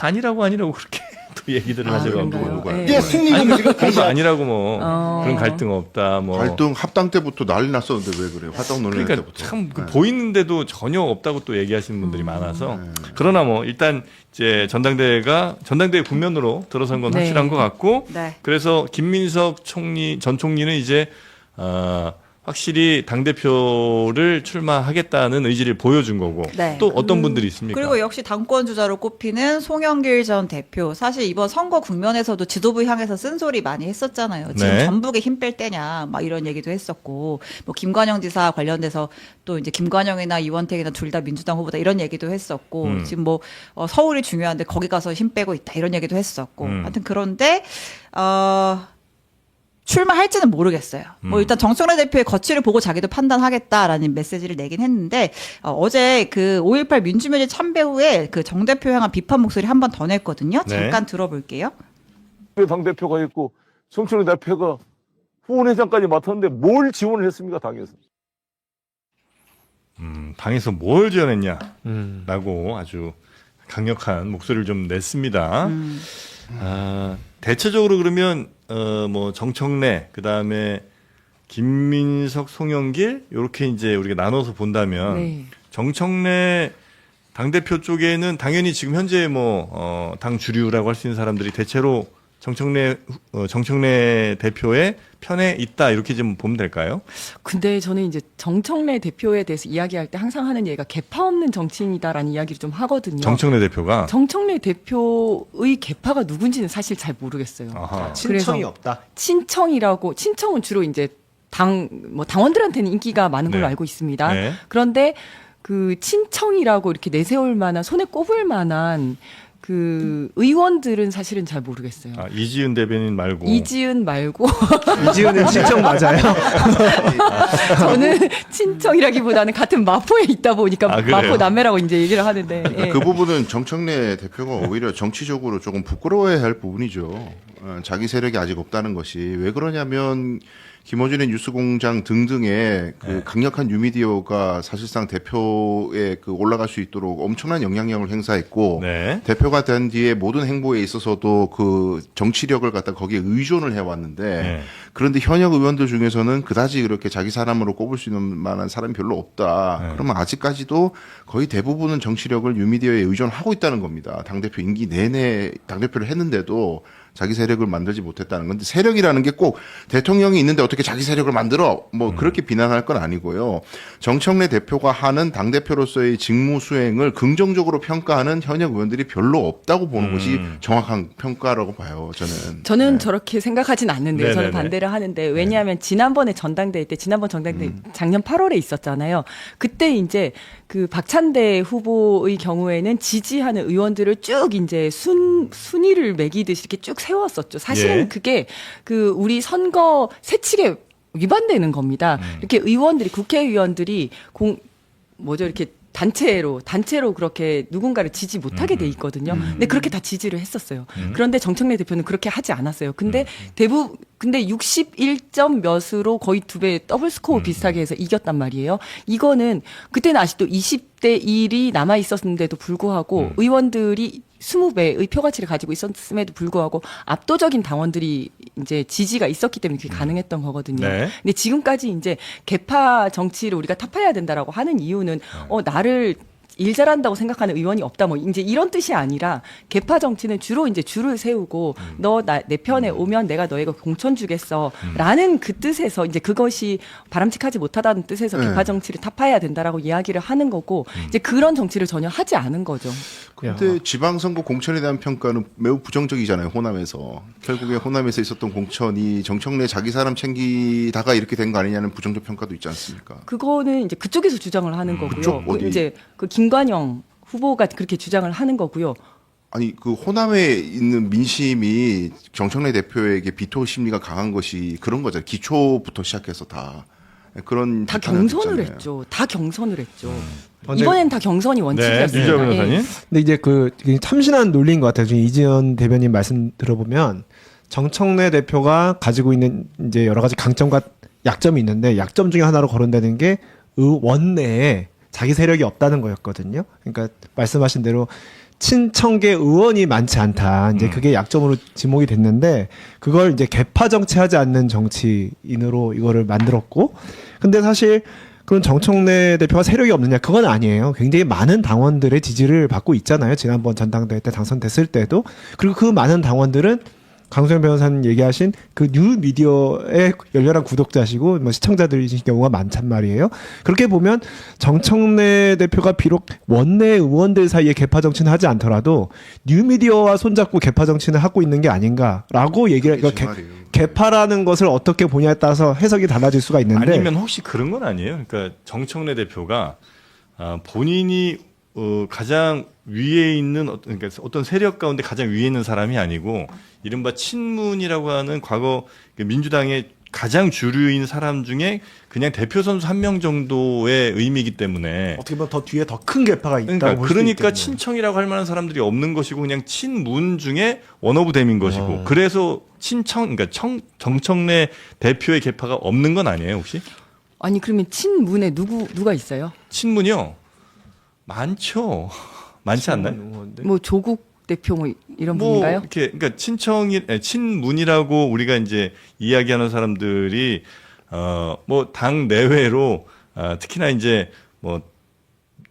아니라고 그렇게 또 얘기들을 하셔가지고 그런가요? 예. 승리는 지금 그런 거 아니라고 뭐 그런 갈등 없다 뭐 갈등 합당 때부터 난리 났었는데 왜 그래요? 합당 논의 그러니까 때부터. 참 네. 보이는데도 전혀 없다고 또 얘기하시는 분들이 많아서 그러나 뭐 일단 이제 전당대회 국면으로 들어선 건 네. 확실한 것 같고 네. 그래서 김민석 전 총리는 이제 확실히 당대표를 출마하겠다는 의지를 보여준 거고 네. 또 어떤 분들이 있습니까? 그리고 역시 당권 주자로 꼽히는 송영길 전 대표. 사실 이번 선거 국면에서도 지도부 향해서 쓴소리 많이 했었잖아요. 지금 네. 전북에 힘 뺄 때냐 막 이런 얘기도 했었고 뭐 김관영 지사 관련돼서 또 이제 김관영이나 이원택이나 둘 다 민주당 후보다 이런 얘기도 했었고 지금 뭐 서울이 중요한데 거기 가서 힘 빼고 있다 이런 얘기도 했었고 하여튼 그런데 출마할지는 모르겠어요. 뭐 일단 정청래 대표의 거취를 보고 자기도 판단하겠다라는 메시지를 내긴 했는데 어제 그 5.18 민주묘지 참배 후에 그 정 대표 향한 비판 목소리 한 번 더 냈거든요. 네. 잠깐 들어볼게요. 당대표가 있고 정청래 대표가 후원회장까지 맡았는데 뭘 지원을 했습니까, 당에서? 당에서 뭘 지원했냐라고 아주 강력한 목소리를 좀 냈습니다. 대체적으로 그러면 뭐 정청래 그다음에 김민석, 송영길 이렇게 이제 우리가 나눠서 본다면 네. 정청래 당대표 쪽에는 당연히 지금 현재 뭐 당 주류라고 할 수 있는 사람들이 대체로 정청래 대표의 편에 있다 이렇게 좀 보면 될까요? 근데 저는 이제 정청래 대표에 대해서 이야기할 때 항상 하는 얘기가 개파 없는 정치인이다라는 이야기를 좀 하거든요. 정청래 대표가 정청래 대표의 개파가 누군지는 사실 잘 모르겠어요. 아하. 친청이 그래서 없다. 친청은 주로 이제 당원들한테는 인기가 많은 걸로 네. 알고 있습니다. 네. 그런데 그 친청이라고 이렇게 내세울 만한 손에 꼽을 만한 그 의원들은 사실은 잘 모르겠어요. 이지은 대변인 말고 이지은 말고 이지은은 친청 맞아요. 저는 친청이라기보다는 같은 마포에 있다 보니까 아, 그래요? 마포 남매라고 이제 얘기를 하는데 예. 그 부분은 정청래 대표가 오히려 정치적으로 조금 부끄러워해야 할 부분이죠. 자기 세력이 아직 없다는 것이 왜 그러냐면 김어준의 뉴스공장 등등의 그 강력한 뉴미디어가 사실상 대표에 그 올라갈 수 있도록 엄청난 영향력을 행사했고 네. 대표가 된 뒤에 모든 행보에 있어서도 그 정치력을 갖다 거기에 의존을 해왔는데 네. 그런데 현역 의원들 중에서는 그다지 그렇게 자기 사람으로 꼽을 수 있는 만한 사람이 별로 없다. 네. 그러면 아직까지도 거의 대부분은 정치력을 뉴미디어에 의존하고 있다는 겁니다. 당대표 임기 내내 당대표를 했는데도 자기 세력을 만들지 못했다는 건데 세력이라는 게 꼭 대통령이 있는데 어떻게 자기 세력을 만들어 뭐 그렇게 비난할 건 아니고요. 정청래 대표가 하는 당대표로서의 직무 수행을 긍정적으로 평가하는 현역 의원들이 별로 없다고 보는 것이 정확한 평가라고 봐요. 저는 저렇게 생각하진 않는데요. 저는 네네네. 반대를 하는데 왜냐하면 지난번 전당대회 작년 8월에 있었잖아요. 그때 이제 그 박찬대 후보의 경우에는 지지하는 의원들을 쭉 이제 순위를 매기듯이 이렇게 쭉 세웠었죠. 사실은 예. 그게 그 우리 선거 세칙에 위반되는 겁니다. 이렇게 의원들이 국회의원들이 이렇게 단체로 그렇게 누군가를 지지 못하게 돼 있거든요. 근데 그렇게 다 지지를 했었어요. 그런데 정청래 대표는 그렇게 하지 않았어요. 근데 근데 61점 몇으로 거의 2배 더블 스코어 비슷하게 해서 이겼단 말이에요. 이거는 그때는 아직도 20대 1이 남아 있었는데도 불구하고 의원들이 20배의 표가치를 가지고 있었음에도 불구하고 압도적인 당원들이 이제 지지가 있었기 때문에 그게 가능했던 거거든요. 네. 근데 지금까지 이제 개파 정치를 우리가 타파해야 된다라고 하는 이유는 나를 일 잘한다고 생각하는 의원이 없다 뭐 이제 이런 뜻이 아니라 개파 정치는 주로 이제 줄을 세우고 너 내 편에 오면 내가 너에게 공천 주겠어라는 그 뜻에서 이제 그것이 바람직하지 못하다는 뜻에서 개파 정치를 타파해야 된다라고 이야기를 하는 거고 이제 그런 정치를 전혀 하지 않은 거죠. 근데 지방선거 공천에 대한 평가는 매우 부정적이잖아요. 호남에서. 결국에 호남에서 있었던 공천이 정청래 자기 사람 챙기다가 이렇게 된 거 아니냐는 부정적 평가도 있지 않습니까? 그거는 이제 그쪽에서 주장을 하는 거고요. 그쪽 어디? 이제 그 김관영 후보가 그렇게 주장을 하는 거고요. 아니 그 호남에 있는 민심이 정청래 대표에게 비토 심리가 강한 것이 그런 거잖아요. 기초부터 시작해서 다 그런 다 비판을 경선을 듣잖아요. 했죠. 다 경선을 했죠. 근데- 이번엔 다 경선이 네, 원칙이었습니다. 유지아 변호사님. 근데 이제 그 참신한 논리인 것 같아요. 지금 이지연 대변인 말씀 들어보면 정청래 대표가 가지고 있는 이제 여러 가지 강점과 약점이 있는데 약점 중에 하나로 거론되는 게 원내에 자기 세력이 없다는 거였거든요. 그러니까 말씀하신 대로 친청계 의원이 많지 않다. 이제 그게 약점으로 지목이 됐는데 그걸 이제 개파 정치하지 않는 정치인으로 이거를 만들었고 근데 사실 그런 정청래 대표가 세력이 없느냐 그건 아니에요. 굉장히 많은 당원들의 지지를 받고 있잖아요. 지난번 전당대회 때 당선됐을 때도 그리고 그 많은 당원들은 강수영 변호사님 얘기하신 그 뉴미디어의 열렬한 구독자시고 뭐 시청자들이신 경우가 많단 말이에요. 그렇게 보면 정청래 대표가 비록 원내 의원들 사이에 개파 정치는 하지 않더라도 뉴미디어와 손잡고 개파 정치는 하고 있는 게 아닌가라고 얘기를 그게 제 그러니까 말이에요. 개파라는 것을 어떻게 보냐에 따라서 해석이 달라질 수가 있는데 아니면 혹시 그런 건 아니에요? 그러니까 정청래 대표가 본인이 가장 위에 있는 그러니까 어떤 세력 가운데 가장 위에 있는 사람이 아니고 이른바 친문이라고 하는 과거 민주당의 가장 주류인 사람 중에 그냥 대표 선수 한 명 정도의 의미이기 때문에 어떻게 보면 더 뒤에 더 큰 개파가 있다고 볼 수 그러니까 있겠네요. 친청이라고 할 만한 사람들이 없는 것이고 그냥 친문 중에 원 오브 댐인 것이고 그래서 그러니까 정청래 대표의 개파가 없는 건 아니에요 혹시? 아니 그러면 친문에 누가 있어요? 친문이요? 많죠. 많지 않나요? 뭐 조국 대표 뭐 이런 분인가요? 이렇게 그러니까 친문이라고 우리가 이제 이야기하는 사람들이 뭐 당 내외로 특히나 이제 뭐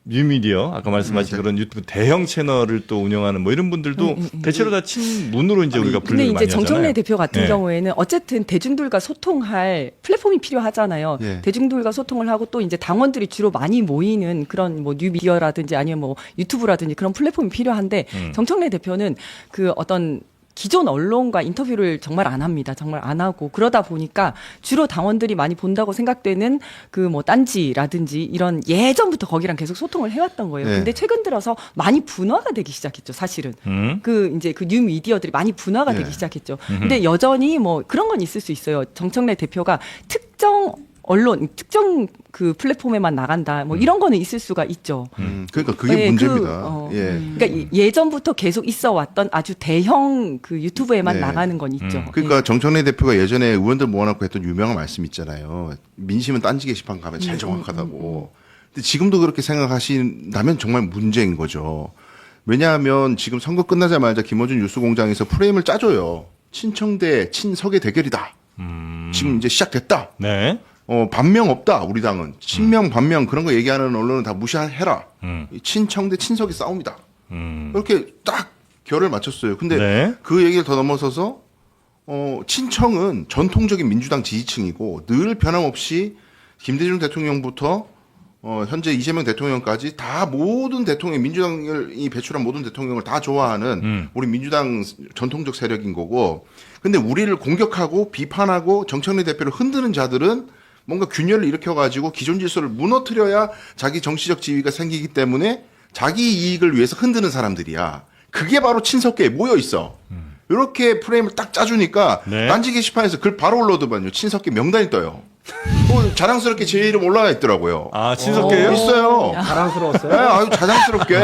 뉴미디어 아까 말씀하신 그런 유튜브 대형 채널을 또 운영하는 뭐 이런 분들도 대체로 다 친문으로 이제 우리가 근데 분류를 이제 많이 하잖아요. 정청래 대표 같은 네. 경우에는 어쨌든 대중들과 소통할 플랫폼이 필요하잖아요. 예. 대중들과 소통을 하고 또 이제 당원들이 주로 많이 모이는 그런 뭐 뉴미디어라든지 아니면 뭐 유튜브라든지 그런 플랫폼이 필요한데 정청래 대표는 그 어떤 기존 언론과 인터뷰를 정말 안 합니다. 정말 안 하고 그러다 보니까 주로 당원들이 많이 본다고 생각되는 그 뭐 딴지라든지 이런 예전부터 거기랑 계속 소통을 해왔던 거예요. 네. 근데 최근 들어서 많이 분화가 되기 시작했죠. 사실은 그 이제 그 뉴 미디어들이 많이 분화가 되기 시작했죠. 근데 여전히 뭐 그런 건 있을 수 있어요. 정청래 대표가 특정 언론, 특정 그 플랫폼에만 나간다. 뭐 이런 거는 있을 수가 있죠. 그러니까 그게 네, 문제입니다. 예. 그러니까 예전부터 계속 있어 왔던 아주 대형 그 유튜브에만 네. 나가는 건 있죠. 그러니까 정청래 대표가 예전에 의원들 모아놓고 했던 유명한 말씀 있잖아요. 민심은 딴지 게시판 가면 제일 정확하다고. 근데 지금도 그렇게 생각하신다면 정말 문제인 거죠. 왜냐하면 지금 선거 끝나자마자 김어준 뉴스공장에서 프레임을 짜줘요. 친청 대 친석의 대결이다. 지금 이제 시작됐다. 네. 반명 없다. 우리 당은 친명 반명 그런 거 얘기하는 언론은 다 무시해라. 친청 대 친석이 싸움이다. 이렇게 딱 결을 맞췄어요. 근데 네. 그 얘기를 더 넘어서서 친청은 전통적인 민주당 지지층이고 늘 변함없이 김대중 대통령부터 현재 이재명 대통령까지 다 모든 대통령 민주당이 배출한 모든 대통령을 다 좋아하는 우리 민주당 전통적 세력인 거고 근데 우리를 공격하고 비판하고 정청래 대표를 흔드는 자들은 뭔가 균열을 일으켜가지고 기존 질서를 무너뜨려야 자기 정치적 지위가 생기기 때문에 자기 이익을 위해서 흔드는 사람들이야. 그게 바로 친석계에 모여 있어. 이렇게 프레임을 딱 짜주니까 네. 딴지 게시판에서 글 바로 올라오더만요. 친석계 명단이 떠요. 자랑스럽게 제 이름 올라가 있더라고요. 아, 친석계예요? 있어요. 자랑스러웠어요. 네, 아주 자랑스럽게.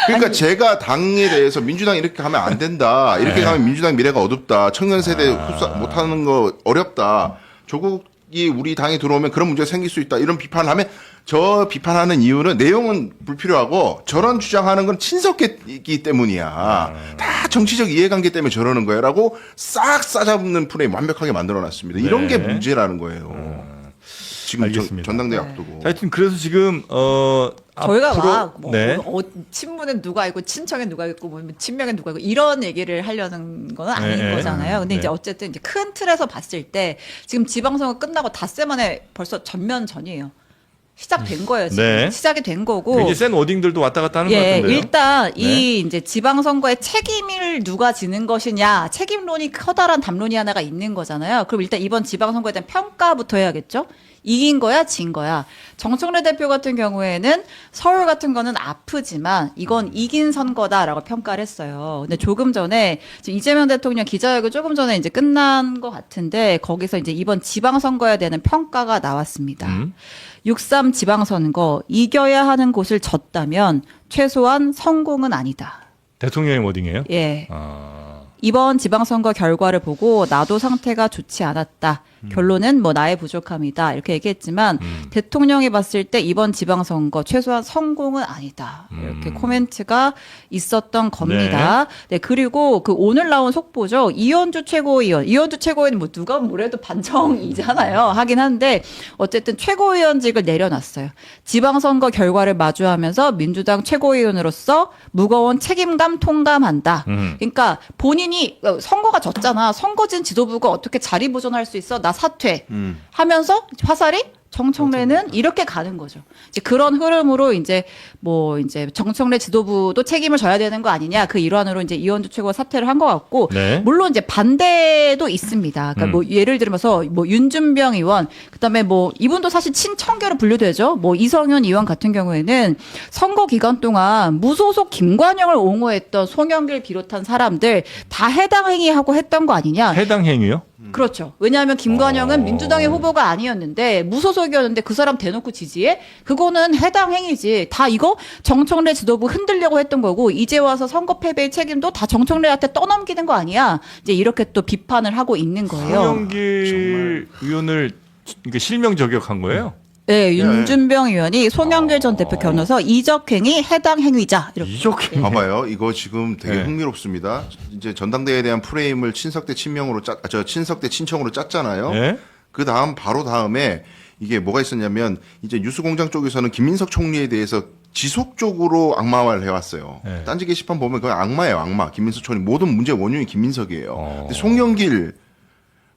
그러니까 제가 당에 대해서 민주당 이렇게 하면 안 된다. 이렇게 가면 민주당 미래가 어둡다. 청년 세대 흡수 못하는 거 어렵다. 조국이 우리 당에 들어오면 그런 문제가 생길 수 있다. 이런 비판을 하면 저 비판하는 이유는 내용은 불필요하고 저런 주장하는 건 친석계이기 때문이야. 다 정치적 이해관계 때문에 저러는 거야라고 싹 싸잡는 프레임 완벽하게 만들어놨습니다. 이런 게 문제라는 거예요. 지금 알겠습니다. 전당대회 앞두고. 하여튼 그래서 지금 저희가 앞으로- 막 뭐, 네. 친문에 누가 있고 친청에 누가 있고 뭐 친명에 누가 있고 이런 얘기를 하려는 건 아닌 네. 거잖아요. 근데 네. 이제 어쨌든 이제 큰 틀에서 봤을 때 지금 지방선거 끝나고 닷새 만에 벌써 전면전이에요. 시작된 거예요. 지금 네. 시작이 된 거고. 굉장히 센 워딩들도 왔다 갔다 하는 것 예, 같은데요. 일단 네. 이 이제 지방선거의 책임을 누가 지는 것이냐 책임론이 커다란 담론이 하나가 있는 거잖아요. 그럼 일단 이번 지방선거에 대한 평가부터 해야겠죠. 이긴 거야, 진 거야. 정청래 대표 같은 경우에는 서울 같은 거는 아프지만 이건 이긴 선거다라고 평가를 했어요. 근데 조금 전에 지금 이재명 대통령 기자회견 조금 전에 이제 끝난 것 같은데 거기서 이제 이번 지방선거에 대한 평가가 나왔습니다. 6.3 지방선거 이겨야 하는 곳을 졌다면 최소한 성공은 아니다. 대통령의 워딩이에요? 예. 아. 이번 지방선거 결과를 보고 나도 상태가 좋지 않았다. 결론은 뭐 나의 부족함이다. 이렇게 얘기했지만 대통령이 봤을 때 이번 지방선거 최소한 성공은 아니다. 이렇게 코멘트가 있었던 겁니다. 네, 그리고 그 오늘 나온 속보죠. 이현주 최고위원. 이현주 최고위원은 뭐 누가 뭐래도 반정이잖아요. 하긴 한데 어쨌든 최고위원직을 내려놨어요. 지방선거 결과를 마주하면서 민주당 최고위원으로서 무거운 책임감 통감한다. 그러니까 본인이 선거가 졌잖아. 선거진 지도부가 어떻게 자리 보존할 수 있어? 나 사퇴 하면서 화살이 정청래는 이렇게 가는 거죠. 이제 그런 흐름으로 이제 뭐 이제 정청래 지도부도 책임을 져야 되는 거 아니냐 그 일환으로 이제 이현주 최고가 사퇴를 한 것 같고 네. 물론 이제 반대도 있습니다. 그러니까 뭐 예를 들면서 뭐 윤준병 의원 그다음에 뭐 이분도 사실 친청계로 분류되죠. 뭐 이성윤 의원 같은 경우에는 선거 기간 동안 무소속 김관영을 옹호했던 송영길 비롯한 사람들 다 해당 행위하고 했던 거 아니냐. 해당 행위요? 그렇죠. 왜냐하면 김관영은 민주당의 후보가 아니었는데 무소속이었는데 그 사람 대놓고 지지해? 그거는 해당 행위지. 다 이거 정청래 지도부 흔들려고 했던 거고 이제 와서 선거 패배의 책임도 다 정청래한테 떠넘기는 거 아니야. 이제 이렇게 또 비판을 하고 있는 거예요. 송영길 의원을 그러니까 실명 저격한 거예요? 네, 윤준병 의원이 송영길 전 대표 겨누서 이적행위 해당 행위자. 이렇게. 이적행위. 봐봐요. 이거 지금 되게 네. 흥미롭습니다. 이제 전당대회에 대한 프레임을 친석 대 친명으로 친석 대 친청으로 짰잖아요. 네? 그 다음 바로 다음에 이게 뭐가 있었냐면 이제 뉴스공장 쪽에서는 김민석 총리에 대해서 지속적으로 악마화를 해왔어요. 네. 딴지 게시판 보면 그건 악마예요, 악마. 김민석 총리 모든 문제 원흉이 김민석이에요. 근데 송영길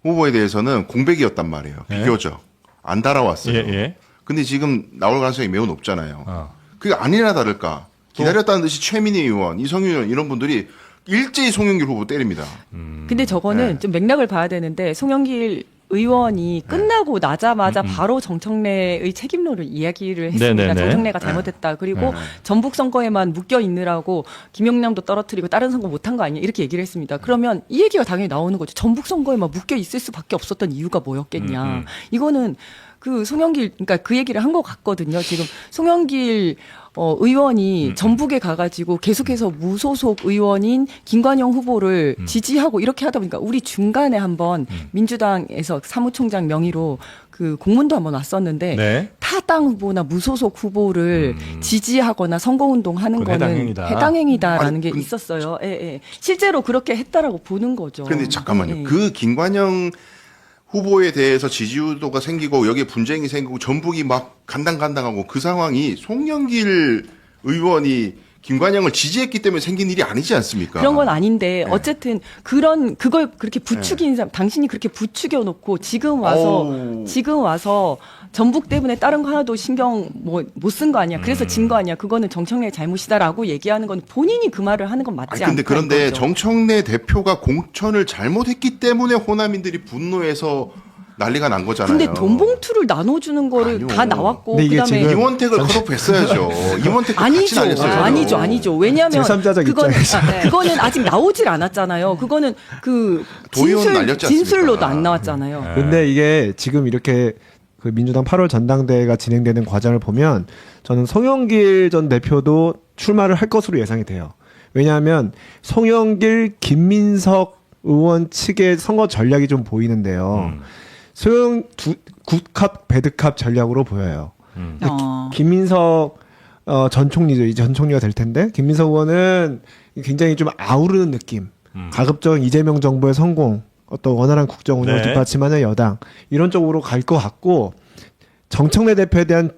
후보에 대해서는 공백이었단 말이에요. 네. 비교적 안 달아왔어요. 예. 근데 지금 나올 가능성이 매우 높잖아요. 어. 그게 아니나 다를까. 기다렸다는 듯이 최민희 의원, 이성윤 의원 이런 분들이 일제히 송영길 후보 때립니다. 근데 저거는 네. 좀 맥락을 봐야 되는데 송영길 의원이 끝나고 나자마자 바로 정청래의 책임론을 이야기를 했습니다. 네네네. 정청래가 잘못했다. 그리고 네. 전북 선거에만 묶여 있느라고 김영남도 떨어뜨리고 다른 선거 못한 거 아니냐 이렇게 얘기를 했습니다. 그러면 이 얘기가 당연히 나오는 거죠. 전북 선거에만 묶여 있을 수밖에 없었던 이유가 뭐였겠냐. 이거는 그 송영길 그러니까 그 얘기를 한 것 같거든요. 지금 송영길 의원이 전북에 가가지고 계속해서 무소속 의원인 김관영 후보를 지지하고 이렇게 하다 보니까 우리 중간에 한번 민주당에서 사무총장 명의로 그 공문도 한번 왔었는데 네. 타당 후보나 무소속 후보를 지지하거나 선거운동하는 그건 거는 해당행위다. 해당행위다라는 아니, 게 있었어요. 예. 실제로 그렇게 했다라고 보는 거죠. 그런데 잠깐만요. 예. 그 김관영 후보에 대해서 지지율도가 생기고 여기에 분쟁이 생기고 전북이 막 간당간당하고 그 상황이 송영길 의원이 김관영을 지지했기 때문에 생긴 일이 아니지 않습니까? 그런 건 아닌데 네. 어쨌든 그걸 그렇게 부추긴 사람 당신이 그렇게 부추겨 놓고 지금 와서 전북 때문에 다른 거 하나도 신경 못 쓴 거 아니야. 그래서 진 거 아니야. 그거는 정청래 잘못이다라고 얘기하는 건 본인이 그 말을 하는 건 맞지 않다. 그런데 이거죠. 정청래 대표가 공천을 잘못했기 때문에 호남인들이 분노해서 난리가 난 거잖아요. 근데 돈 봉투를 나눠주는 거를 아니요. 다 나왔고 근데 이게 그다음에 지금 임원택을 컷오프했어야죠. 임원택 같이 날렸어요. 아니죠. 왜냐하면 제3자적 입장에서. 그거는 아직 나오질 않았잖아요. 그거는 그 도의원 날렸지 않습니까? 진술로도 안 나왔잖아요. 근데 이게 지금 이렇게 그 민주당 8월 전당대회가 진행되는 과정을 보면 저는 송영길 전 대표도 출마를 할 것으로 예상이 돼요. 왜냐하면 송영길, 김민석 의원 측의 선거 전략이 좀 보이는데요. 굿캅, 배드캅 전략으로 보여요. 김민석 전 총리죠. 이제 전 총리가 될 텐데 김민석 의원은 굉장히 좀 아우르는 느낌. 가급적 이재명 정부의 성공, 어떤 원활한 국정 운영을 네. 뒷받침하는 여당 이런 쪽으로 갈 것 같고 정청래 대표에 대한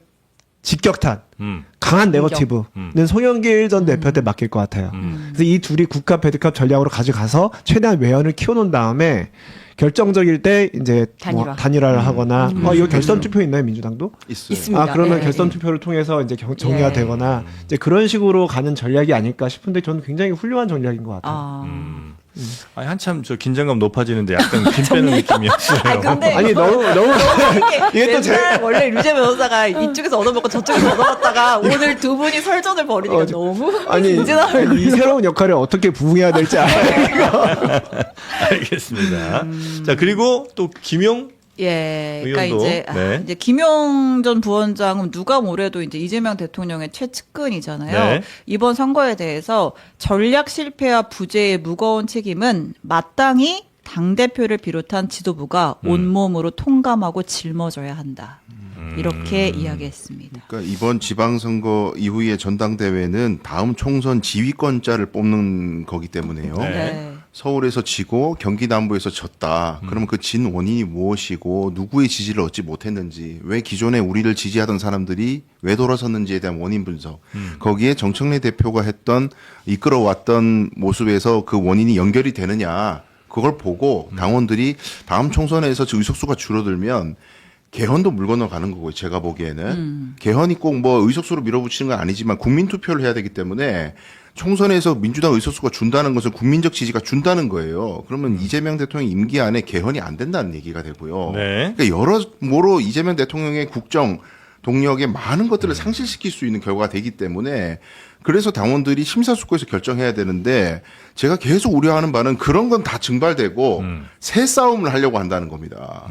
직격탄, 강한 네거티브는 송영길 전 대표한테 맡길 것 같아요. 그래서 이 둘이 굿캅, 배드캅 전략으로 가져가서 최대한 외연을 키워놓은 다음에 결정적일 때 이제 단일화를 하거나 이거 결선 투표 있나요 민주당도? 있어요. 있습니다. 그러면 예, 결선 예. 투표를 통해서 이제 정리가 되거나 이제 그런 식으로 가는 전략이 아닐까 싶은데 저는 굉장히 훌륭한 전략인 것 같아요. 아니, 한참 저 긴장감 높아지는데 약간 빈 빼는 느낌이었어요. 근데 아니 너무 이게 또 맨날 원래 류재 변호사가 이쪽에서 얻어먹고 저쪽에서 얻어먹다가 오늘 두 분이 설전을 벌이니까 너무 아니 이 새로운 역할을 어떻게 부응해야 될지 알아요. 알겠습니다. 자, 그리고 또 김용 예, 그러니까 의원도. 이제 김용 전 부원장은 누가 뭐래도 이제 이재명 대통령의 최측근이잖아요. 네. 이번 선거에 대해서 전략 실패와 부재의 무거운 책임은 마땅히 당대표를 비롯한 지도부가 온몸으로 통감하고 짊어져야 한다. 이렇게 이야기했습니다. 그러니까 이번 지방선거 이후의 전당대회는 다음 총선 지휘권자를 뽑는 거기 때문에요. 네. 서울에서 지고 경기 남부에서 졌다. 그러면 그 진 원인이 무엇이고 누구의 지지를 얻지 못했는지, 왜 기존에 우리를 지지하던 사람들이 왜 돌아섰는지에 대한 원인 분석. 거기에 정청래 대표가 했던 이끌어왔던 모습에서 그 원인이 연결이 되느냐. 그걸 보고 당원들이 다음 총선에서 의석수가 줄어들면 개헌도 물 건너가는 거고요. 제가 보기에는 개헌이 꼭 뭐 의석수로 밀어붙이는 건 아니지만 국민 투표를 해야 되기 때문에 총선에서 민주당 의석수가 준다는 것은 국민적 지지가 준다는 거예요. 그러면 이재명 대통령 임기 안에 개헌이 안 된다는 얘기가 되고요. 네. 그러니까 여러모로 이재명 대통령의 국정 동력에 많은 것들을 상실시킬 수 있는 결과가 되기 때문에 그래서 당원들이 심사숙고해서 결정해야 되는데 제가 계속 우려하는 바는 그런 건 다 증발되고 새 싸움을 하려고 한다는 겁니다.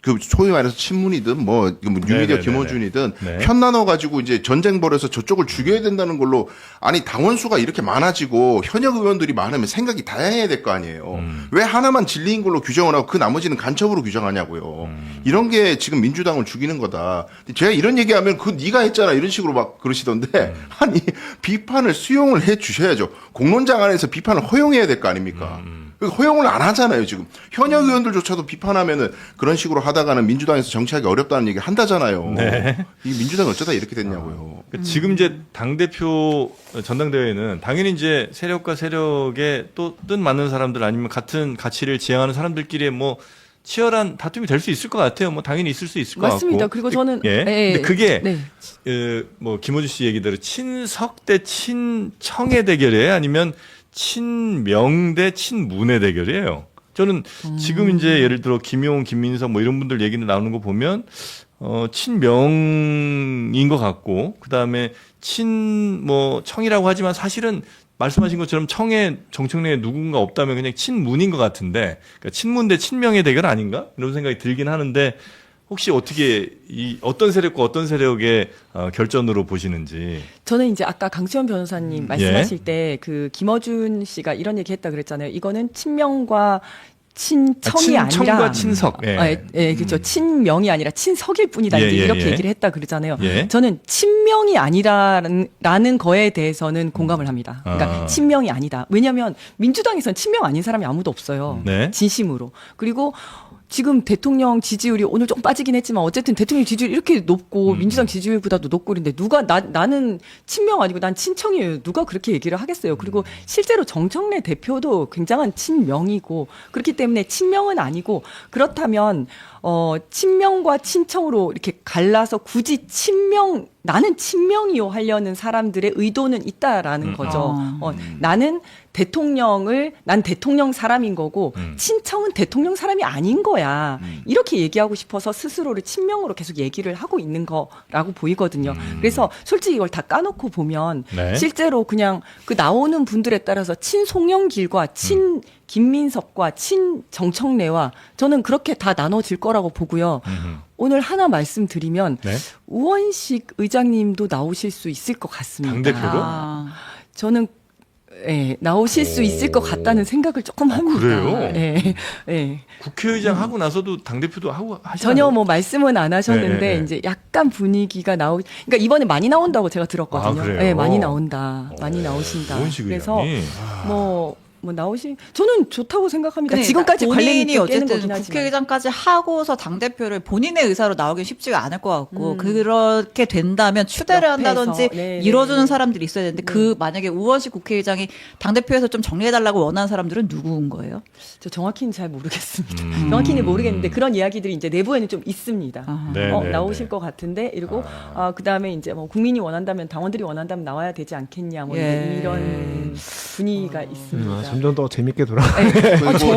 그 소위 말해서 친문이든 뭐 뉴미디어 네네네네. 김어준이든 네. 편 나눠 가지고 이제 전쟁 벌여서 저쪽을 죽여야 된다는 걸로 아니 당원 수가 이렇게 많아지고 현역 의원들이 많으면 생각이 다양해야 될 거 아니에요. 왜 하나만 진리인 걸로 규정을 하고 그 나머지는 간첩으로 규정하냐고요. 이런 게 지금 민주당을 죽이는 거다. 제가 이런 얘기하면 그 네가 했잖아 이런 식으로 막 그러시던데 아니 비판을 수용을 해 주셔야죠. 공론장 안에서 비판을 허용해야 될 거 아닙니까? 허용을 안 하잖아요, 지금. 현역 의원들조차도 비판하면은 그런 식으로 하다가는 민주당에서 정치하기 어렵다는 얘기를 한다잖아요. 네. 이 민주당이 어쩌다 이렇게 됐냐고요. 그러니까 지금 이제 당대표 전당대회는 당연히 이제 세력과 세력에 또 뜻 맞는 사람들 아니면 같은 가치를 지향하는 사람들끼리의 뭐 치열한 다툼이 될 수 있을 것 같아요. 뭐 당연히 있을 수 있을 것 맞습니다. 같고. 그리고 저는 예. 근데 그게 네. 뭐 김호주 씨 얘기대로 친석 대 친청의 대결이에요? 아니면 친명 대 친문의 대결이에요? 저는 지금 이제 예를 들어 김용, 김민석 뭐 이런 분들 얘기는 나오는 거 보면 친명인 것 같고 그다음에 뭐 청이라고 하지만 사실은 말씀하신 것처럼 청에 정청래에 누군가 없다면 그냥 친문인 것 같은데 그러니까 친문 대 친명의 대결 아닌가? 이런 생각이 들긴 하는데 혹시 어떻게 어떤 세력과 어떤 세력의 결전으로 보시는지. 저는 이제 아까 강수현 변호사님 말씀하실 때 그 김어준 씨가 이런 얘기 했다 그랬잖아요. 이거는 친명과 친청이 아니라 친청과 친석. 그렇죠. 친명이 아니라 친석일 뿐이다. 이제 이렇게 얘기를 했다 그러잖아요. 저는 친명이 아니라는 거에 대해서는 공감을 합니다. 그러니까 친명이 아니다. 왜냐하면 민주당에서는 친명 아닌 사람이 아무도 없어요. 진심으로. 그리고 지금 대통령 지지율이 오늘 좀 빠지긴 했지만 어쨌든 대통령 지지율이 이렇게 높고 민주당 지지율보다도 높고 그런데 누가 나는 친명 아니고 난 친청이에요. 누가 그렇게 얘기를 하겠어요. 그리고 실제로 정청래 대표도 굉장한 친명이고 그렇기 때문에 친명은 아니고 그렇다면 친명과 친청으로 이렇게 갈라서 굳이 나는 친명이요 하려는 사람들의 의도는 있다라는 거죠. 나는 난 대통령 사람인 거고 친청은 대통령 사람이 아닌 거야. 이렇게 얘기하고 싶어서 스스로를 친명으로 계속 얘기를 하고 있는 거라고 보이거든요. 그래서 솔직히 이걸 다 까놓고 보면 실제로 그냥 그 나오는 분들에 따라서 친송영길과 김민석과 친정청래와 저는 그렇게 다 나눠질 거라고 보고요. 오늘 하나 말씀드리면 우원식 의장님도 나오실 수 있을 것 같습니다. 당대표로? 저는 나오실 수 있을 것 같다는 생각을 조금 합니다. 그래요? 네. 국회의장 하고 나서도 당대표도 하고 하시나요? 전혀 뭐 말씀은 안 하셨는데 이제 약간 분위기가 그러니까 이번에 많이 나온다고 제가 들었거든요. 그래요? 네, 많이 나온다. 많이 나오신다. 그래서 뭐 저는 좋다고 생각합니다. 지금까지 관련이 본인이 어쨌든 국회의장까지 하고서 당대표를 본인의 의사로 나오기 쉽지가 않을 것 같고 그렇게 된다면 추대를 한다든지 이뤄주는 사람들이 있어야 되는데 만약에 우원식 국회의장이 당대표에서 좀 정리해달라고 원하는 사람들은 누구인 거예요? 저 정확히는 잘 모르겠습니다. 정확히는 모르겠는데 그런 이야기들이 이제 내부에는 좀 있습니다. 나오실 것 같은데 이러고 그다음에 이제 뭐 국민이 원한다면 당원들이 원한다면 나와야 되지 않겠냐 뭐 이런 분위기가 있습니다. 점점 더 재밌게 돌아가는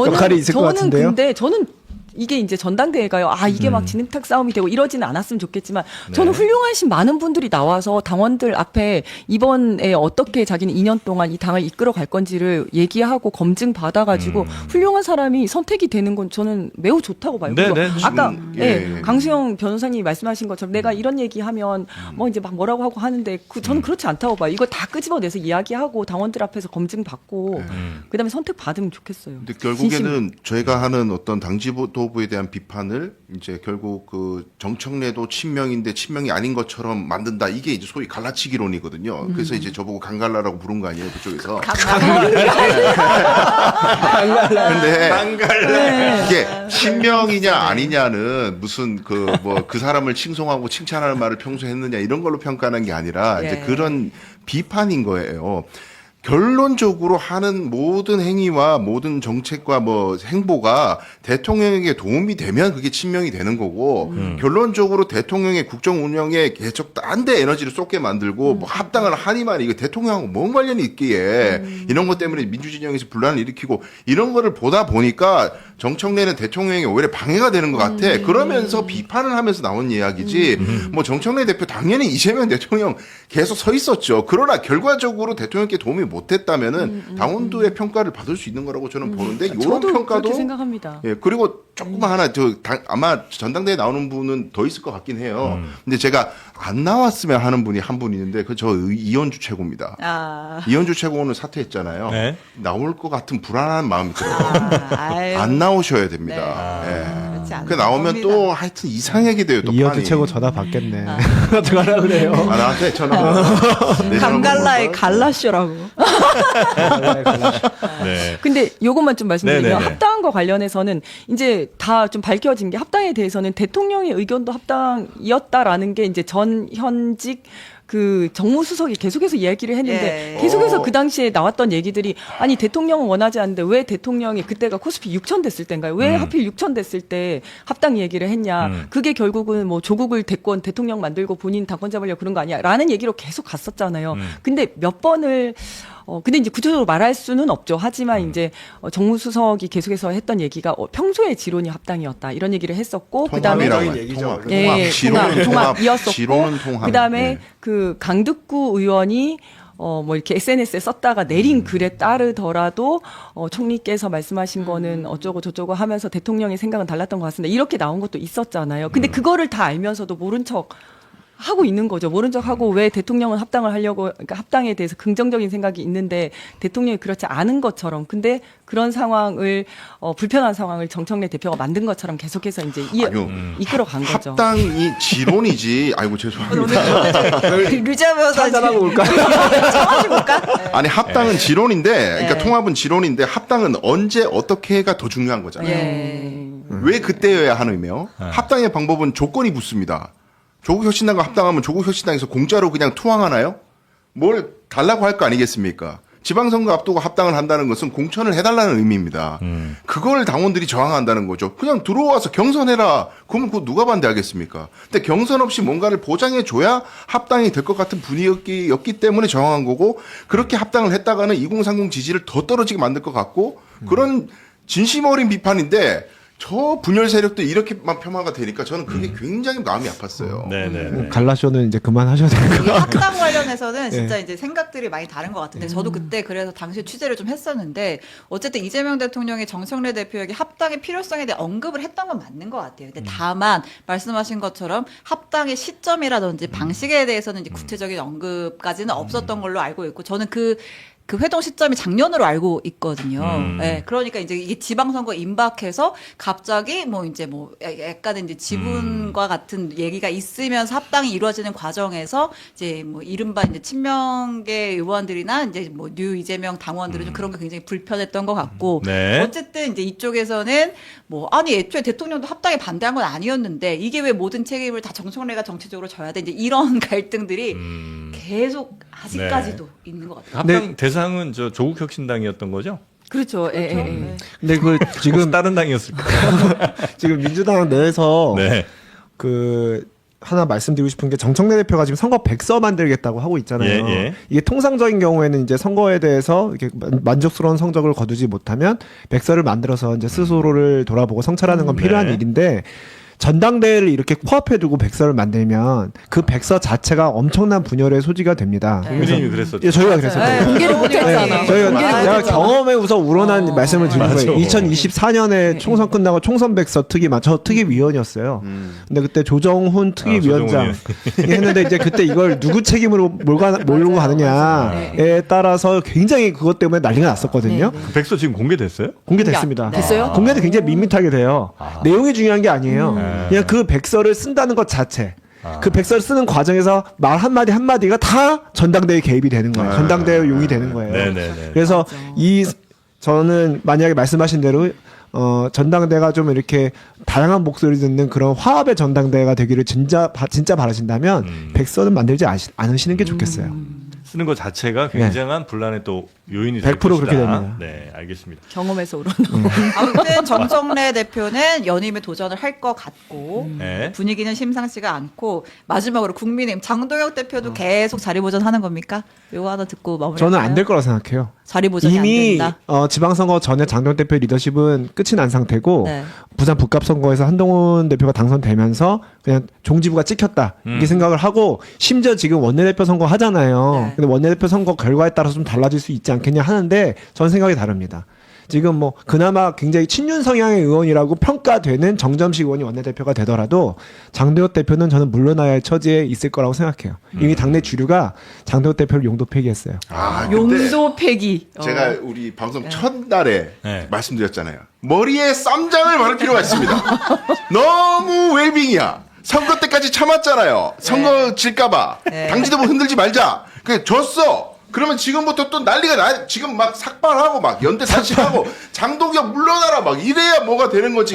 역할이 있을 것 같은데요. 근데 저는 이게 이제 전당대회가요. 이게 막 진흙탕 싸움이 되고 이러지는 않았으면 좋겠지만 저는 훌륭하신 많은 분들이 나와서 당원들 앞에 이번에 어떻게 자기는 2년 동안 이 당을 이끌어 갈 건지를 얘기하고 검증 받아가지고 훌륭한 사람이 선택이 되는 건 저는 매우 좋다고 봐요. 아까 강수영 변호사님이 말씀하신 것처럼 내가 이런 얘기하면 뭐 이제 막 뭐라고 하고 하는데 저는 그렇지 않다고 봐요. 이거 다 끄집어내서 이야기하고 당원들 앞에서 검증 받고 그다음에 선택 받으면 좋겠어요. 근데 결국에는 저희가 하는 어떤 당지도부에 대한 비판을 이제 결국 그 정청래도 친명인데 친명이 아닌 것처럼 만든다. 이게 이제 소위 갈라치기론이거든요. 그래서 이제 저보고 강갈라라고 부른 거 아니에요, 그쪽에서. 근데 이게 친명이냐 아니냐는 무슨 그 사람을 칭송하고 칭찬하는 말을 평소에 했느냐 이런 걸로 평가하는 게 아니라 이제 그런 비판인 거예요. 결론적으로 하는 모든 행위와 모든 정책과 뭐 행보가 대통령에게 도움이 되면 그게 친명이 되는 거고 결론적으로 대통령의 국정 운영에 계속 딴 데 에너지를 쏟게 만들고 뭐 합당을 하니만 이거 대통령하고 뭔 관련이 있기에 이런 것 때문에 민주진영에서 분란을 일으키고 이런 거를 보다 보니까 정청래는 대통령에게 오히려 방해가 되는 것 같아. 그러면서 비판을 하면서 나온 이야기지. 뭐 정청래 대표 당연히 이재명 대통령 계속 서 있었죠. 그러나 결과적으로 대통령께 도움이 못했다면은 당원도의 평가를 받을 수 있는 거라고 저는 보는데 이런 평가도 그렇게 생각합니다. 그리고 조금만 하나 아마 전당대회 나오는 분은 더 있을 것 같긴 해요. 근데 제가 안 나왔으면 하는 분이 한 분 있는데 저 이현주 최고입니다. 이현주 최고는 사퇴했잖아요. 나올 것 같은 불안한 마음이 들어요. 안 나오셔야 됩니다. 그렇지 않은 그 나오면 겁니다. 또 하여튼 이상하게 돼요. 또 이어주 판이. 최고 전화 받겠네. 어떡하라 그래요. 아, 나한테 전화. 내 전화 감갈라의 번호가? 갈라쇼라고. 네. 근데 요것만 좀 말씀드리면 네네네. 합당과 관련해서는 이제 다 좀 밝혀진 게 합당에 대해서는 대통령의 의견도 합당이었다라는 게 이제 전 현직 그 정무수석이 계속해서 이야기를 했는데 예. 계속해서 그 당시에 나왔던 얘기들이 아니 대통령은 원하지 않는데 왜 대통령이 그때가 코스피 6천 됐을 때인가요? 왜 하필 6천 됐을 때 합당 얘기를 했냐? 그게 결국은 뭐 조국을 대권 대통령 만들고 본인 당권 잡으려고 그런 거 아니야? 라는 얘기로 계속 갔었잖아요. 근데 몇 번을 근데 이제 구체적으로 말할 수는 없죠. 하지만 이제 정무수석이 계속해서 했던 얘기가 평소에 지론이 합당이었다 이런 얘기를 했었고 그다음에 통합이라고 해요. 통합. 예, 통합. 지론은 통합이었었고 지론은 통합. 그다음에 네. 그 강득구 의원이 뭐 이렇게 SNS에 썼다가 내린 글에 따르더라도 총리께서 말씀하신 거는 어쩌고 저쩌고 하면서 대통령의 생각은 달랐던 것 같습니다. 이렇게 나온 것도 있었잖아요. 근데 그거를 다 알면서도 모른 척 하고 있는 거죠. 모른 척 하고 왜 대통령은 합당을 하려고, 그러니까 합당에 대해서 긍정적인 생각이 있는데 대통령이 그렇지 않은 것처럼, 근데 그런 상황을 불편한 상황을 정청래 대표가 만든 것처럼 계속해서 이제 이끌어 간 거죠. 합당이 지론이지. 아이고 죄송합니다. 류자 변호사 한잔하고 올까? 아니 합당은 지론인데, 그러니까 네. 통합은 지론인데 합당은 언제 어떻게가 더 중요한 거잖아요. 예. 왜 그때여야 하느며 합당의 방법은 조건이 붙습니다. 조국혁신당과 합당하면 조국혁신당에서 공짜로 그냥 투항하나요? 뭘 달라고 할 거 아니겠습니까? 지방선거 앞두고 합당을 한다는 것은 공천을 해달라는 의미입니다. 그걸 당원들이 저항한다는 거죠. 그냥 들어와서 경선해라. 그러면 그거 누가 반대하겠습니까? 근데 경선 없이 뭔가를 보장해줘야 합당이 될 것 같은 분위기였기 때문에 저항한 거고, 그렇게 합당을 했다가는 2030 지지를 더 떨어지게 만들 것 같고, 그런 진심 어린 비판인데 저 분열 세력도 이렇게만 폄하가 되니까 저는 그게 굉장히 마음이 아팠어요. 네네. 갈라쇼는 이제 그만하셔야 될 것 이게 같아요. 합당 관련해서는 진짜 이제 생각들이 많이 다른 것 같은데 저도 그때 그래서 당시 취재를 좀 했었는데 어쨌든 이재명 대통령이 정청래 대표에게 합당의 필요성에 대해 언급을 했던 건 맞는 것 같아요. 근데 다만 말씀하신 것처럼 합당의 시점이라든지 방식에 대해서는 이제 구체적인 언급까지는 없었던 걸로 알고 있고 저는 그 회동 시점이 작년으로 알고 있거든요. 네, 그러니까 이제 이게 지방선거 임박해서 갑자기 뭐 이제 뭐 약간 이제 지분과 같은 얘기가 있으면서 합당이 이루어지는 과정에서 이제 뭐 이른바 이제 친명계 의원들이나 이제 뭐 뉴 이재명 당원들은 좀 그런 게 굉장히 불편했던 것 같고 네. 어쨌든 이제 이쪽에서는 뭐 아니 애초에 대통령도 합당에 반대한 건 아니었는데 이게 왜 모든 책임을 다 정청래가 정치적으로 져야 돼 이제 이런 갈등들이 계속 아직까지도 있는 것 같아요. 합당 대상은 저 조국혁신당이었던 거죠? 그렇죠. 예, 예, 예. 근데 그 혹시 지금 다른 당이었을까? 지금 민주당 내에서 네. 그 하나 말씀드리고 싶은 게 정청래 대표가 지금 선거 백서 만들겠다고 하고 있잖아요. 예, 예. 이게 통상적인 경우에는 이제 선거에 대해서 이렇게 만족스러운 성적을 거두지 못하면 백서를 만들어서 이제 스스로를 돌아보고 성찰하는 건 필요한 네. 일인데 전당대회를 이렇게 코앞에 두고 백서를 만들면 그 백서 자체가 엄청난 분열의 소지가 됩니다. 국민의힘이 그랬었죠. 예, 저희가 그랬었거든요. 공개를 못했잖아. 네. 저희가 맞아요. 제가 경험에 우서 우러난 말씀을 드린 맞아. 거예요. 2024년에 총선 끝나고 총선 백서 특위만 저 특위위원이었어요. 근데 그때 조정훈 특위위원장 했는데 이제 그때 이걸 누구 책임으로 몰고 가느냐에 따라서 굉장히 그것 때문에 난리가 났었거든요. 그 백서 지금 공개됐어요? 공개됐습니다. 됐어요? 공개도 굉장히 밋밋하게 돼요. 내용이 중요한 게 아니에요. 그냥 그 백서를 쓴다는 것 자체. 그 백서를 쓰는 과정에서 말 한마디 한마디가 다 전당대회 개입이 되는 거예요. 전당대회 용이 되는 거예요. 네네네. 그래서 저는 만약에 말씀하신 대로 전당대회가 좀 이렇게 다양한 목소리 듣는 그런 화합의 전당대회가 되기를 진짜 바라신다면 백서는 만들지 않으시는 게 좋겠어요. 쓰는 것 자체가 굉장한 분란의 또 요인이 될 100% 그렇게 것이다. 됩니다. 네, 알겠습니다. 경험에서 우러나. 아무튼 정청래 대표는 연임에 도전을 할 것 같고 네. 분위기는 심상치가 않고 마지막으로 국민의힘 장동혁 대표도 계속 자리 보전하는 겁니까? 요거 하나 듣고 마무리. 저는 안 될 거라 생각해요. 자리 보전이 이미 안 된다. 지방선거 전에 장동혁 대표 리더십은 끝이 난 상태고 네. 부산 북갑선거에서 한동훈 대표가 당선되면서 그냥 종지부가 찍혔다 이렇게 생각을 하고 심지어 지금 원내대표 선거 하잖아요. 네. 근데 원내대표 선거 결과에 따라서 좀 달라질 수 있지 않겠냐 하는데 전 생각이 다릅니다. 지금 뭐 그나마 굉장히 친윤 성향의 의원이라고 평가되는 정점식 의원이 원내대표가 되더라도 장도혁 대표는 저는 물러나야 할 처지에 있을 거라고 생각해요. 이미 당내 주류가 장도혁 대표를 용도 폐기했어요. 아, 용도 폐기. 제가 우리 방송 첫날에 네. 말씀드렸잖아요. 머리에 쌈장을 바를 필요가 있습니다. 너무 웰빙이야. 선거 때까지 참았잖아요. 선거 질까봐. 당지도 뭐 흔들지 말자. 그래, 졌어. 그러면 지금부터 또 난리가 나. 지금 막 삭발하고 막 연대 사실하고 장동혁 물러나라 막 이래야 뭐가 되는 거지.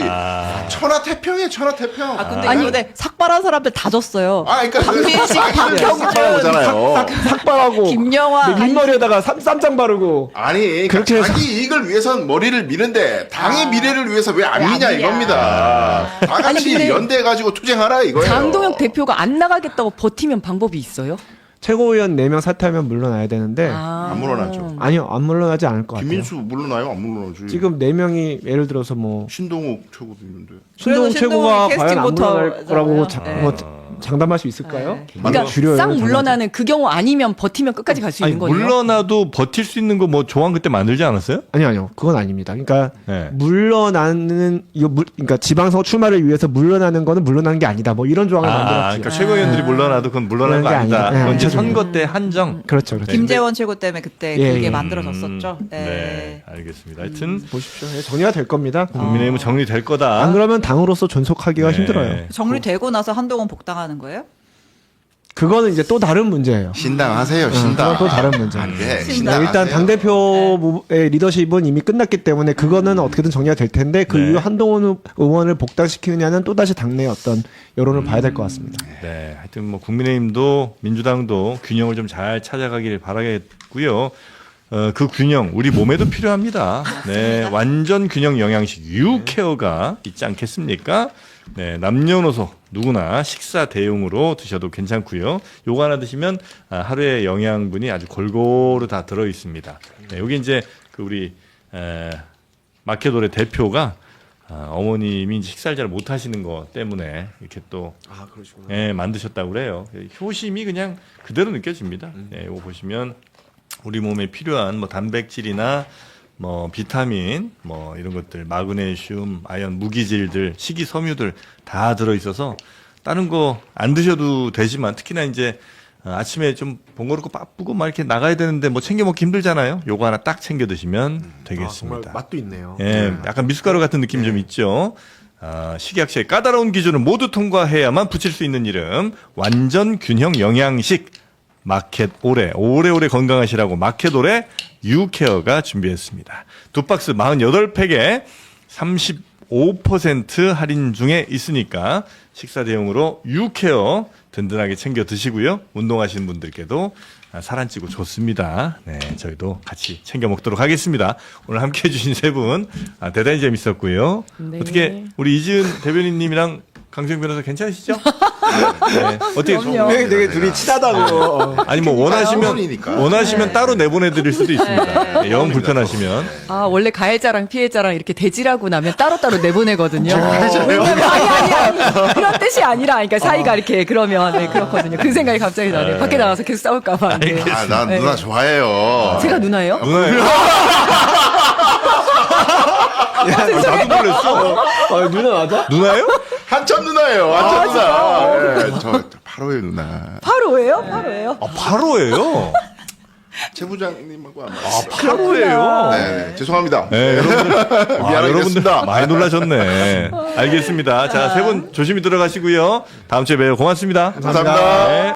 천하태평이에요, 천하태평. 근데 삭발한 사람들 다 졌어요. 그러니까 박민식, 박형준, 오잖아요. 삭발하고 김영환, 윗머리에다가 쌈장 바르고 아니, 그러니까 그렇게 해서- 자기 이익을 위해선 머리를 미는데 당의 미래를 위해서 왜 안 미냐 이겁니다. 다 같이 아니, 근데 연대해가지고 투쟁하라 이거예요. 장동혁 대표가 안 나가겠다고 버티면 방법이 있어요? 최고위원 4명 사퇴하면 물러나야 되는데 안 물러나죠. 아니요, 안 물러나지 않을 것 같아요. 김민수 물러나요? 안 물러나지. 지금 4명이 예를 들어서 뭐 신동욱 최고도 있는데. 신동욱 그래도 최고가 신동욱이 과연 안 캐스팅 물러날 못하잖아요. 거라고 네. 뭐 장담할 수 있을까요? 그러니까 줄여요, 싹 장담. 물러나는 그 경우 아니면 버티면 끝까지 갈 수 아니, 있는 거예요? 물러나도 버틸 수 있는 거 뭐 조항 그때 만들지 않았어요? 아니요, 그건 아닙니다. 그러니까 네. 물러나는 그러니까 지방선거 출마를 위해서 물러나는 거는 물러나는 게 아니다. 뭐 이런 조항을 만들었죠. 그러니까 최고위원들이 물러나도 그건 물러나는 거 물러나는 게 아니다. 아니다. 그건 이제 네. 선거 때 한정. 그렇죠, 그렇죠. 김재원 최고 때문에 그때 예, 그게 예. 만들어졌었죠. 네, 알겠습니다. 하여튼 보십시오. 예, 정리가 될 겁니다. 국민의힘은 정리될 거다. 안 그러면 당으로서 존속하기가 네. 힘들어요. 정리되고 나서 한동훈 복당하는 거예요? 그거는 이제 또 다른 문제예요. 신당 하세요, 신당. 그건 또 다른 문제예요. 안 돼. 신당. 신당 일단 하세요. 당대표의 리더십은 이미 끝났기 때문에 그거는 어떻게든 정리가 될 텐데 그 네. 이후 한동훈 의원을 복당시키느냐는 또다시 당내의 어떤 여론을 봐야 될 것 같습니다. 네, 하여튼 뭐 국민의힘도 민주당도 균형을 좀 잘 찾아가길 바라겠고요. 그 균형 우리 몸에도 필요합니다. 네, 완전 균형 영양식 유케어가 있지 않겠습니까? 네, 남녀노소 누구나 식사 대용으로 드셔도 괜찮고요. 요거 하나 드시면 하루에 영양분이 아주 골고루 다 들어 있습니다. 네, 여기 이제 그 우리 마케도레 대표가 어머님이 식사를 잘 못 하시는 것 때문에 이렇게 또 만드셨다고 그래요. 효심이 그냥 그대로 느껴집니다. 네, 이거 보시면 우리 몸에 필요한 뭐 단백질이나 뭐 비타민 뭐 이런 것들 마그네슘, 아연, 무기질들, 식이섬유들 다 들어 있어서 다른 거 안 드셔도 되지만 특히나 이제 아침에 좀 번거롭고 바쁘고 막 이렇게 나가야 되는데 뭐 챙겨 먹기 힘들잖아요. 요거 하나 딱 챙겨 드시면 되겠습니다. 정말 맛도 있네요. 예, 약간 미숫가루 같은 느낌 좀 있죠. 식약처의 까다로운 기준을 모두 통과해야만 붙일 수 있는 이름 완전 균형 영양식 마켓 오래오래 건강하시라고 마켓 오래 유케어가 준비했습니다. 두 박스 48팩에 35% 할인 중에 있으니까 식사 대용으로 유케어 든든하게 챙겨 드시고요. 운동하시는 분들께도 살 안 찌고 좋습니다. 네, 저희도 같이 챙겨 먹도록 하겠습니다. 오늘 함께 해주신 세 분 대단히 재밌었고요. 네. 어떻게 우리 이지은 대변인님이랑 강수영 변호사 괜찮으시죠? 네. 어떻게 되게 둘이 친하다고. 아니 뭐 원하시면 따로 내보내드릴 수도 있습니다. 네, 영 불편하시면. 원래 가해자랑 피해자랑 이렇게 대질하고 나면 따로따로 내보내거든요. 가해자예요? 아니. 그런 뜻이 아니라, 그러니까 사이가 이렇게 그러면, 네, 그렇거든요. 그 생각이 갑자기 나네요. 밖에 나가서 계속 싸울까봐. 네. 난 누나 좋아해요. 제가 누나예요? 누나예요? 나도 놀랬어. 누나 맞아? 누나예요? 한참 누나예요. 한참 누나. 네, 저 8호의 누나. 8호예요? 8호예요? 8호예요. 최 부장님하고 아마. 8호예요. 네, 죄송합니다. 네, 여러분들. 여러분들 미안하겠습니다. 많이 놀라셨네. 알겠습니다. 자, 세 분 조심히 들어가시고요. 다음 주에 봬요. 고맙습니다. 감사합니다. 네.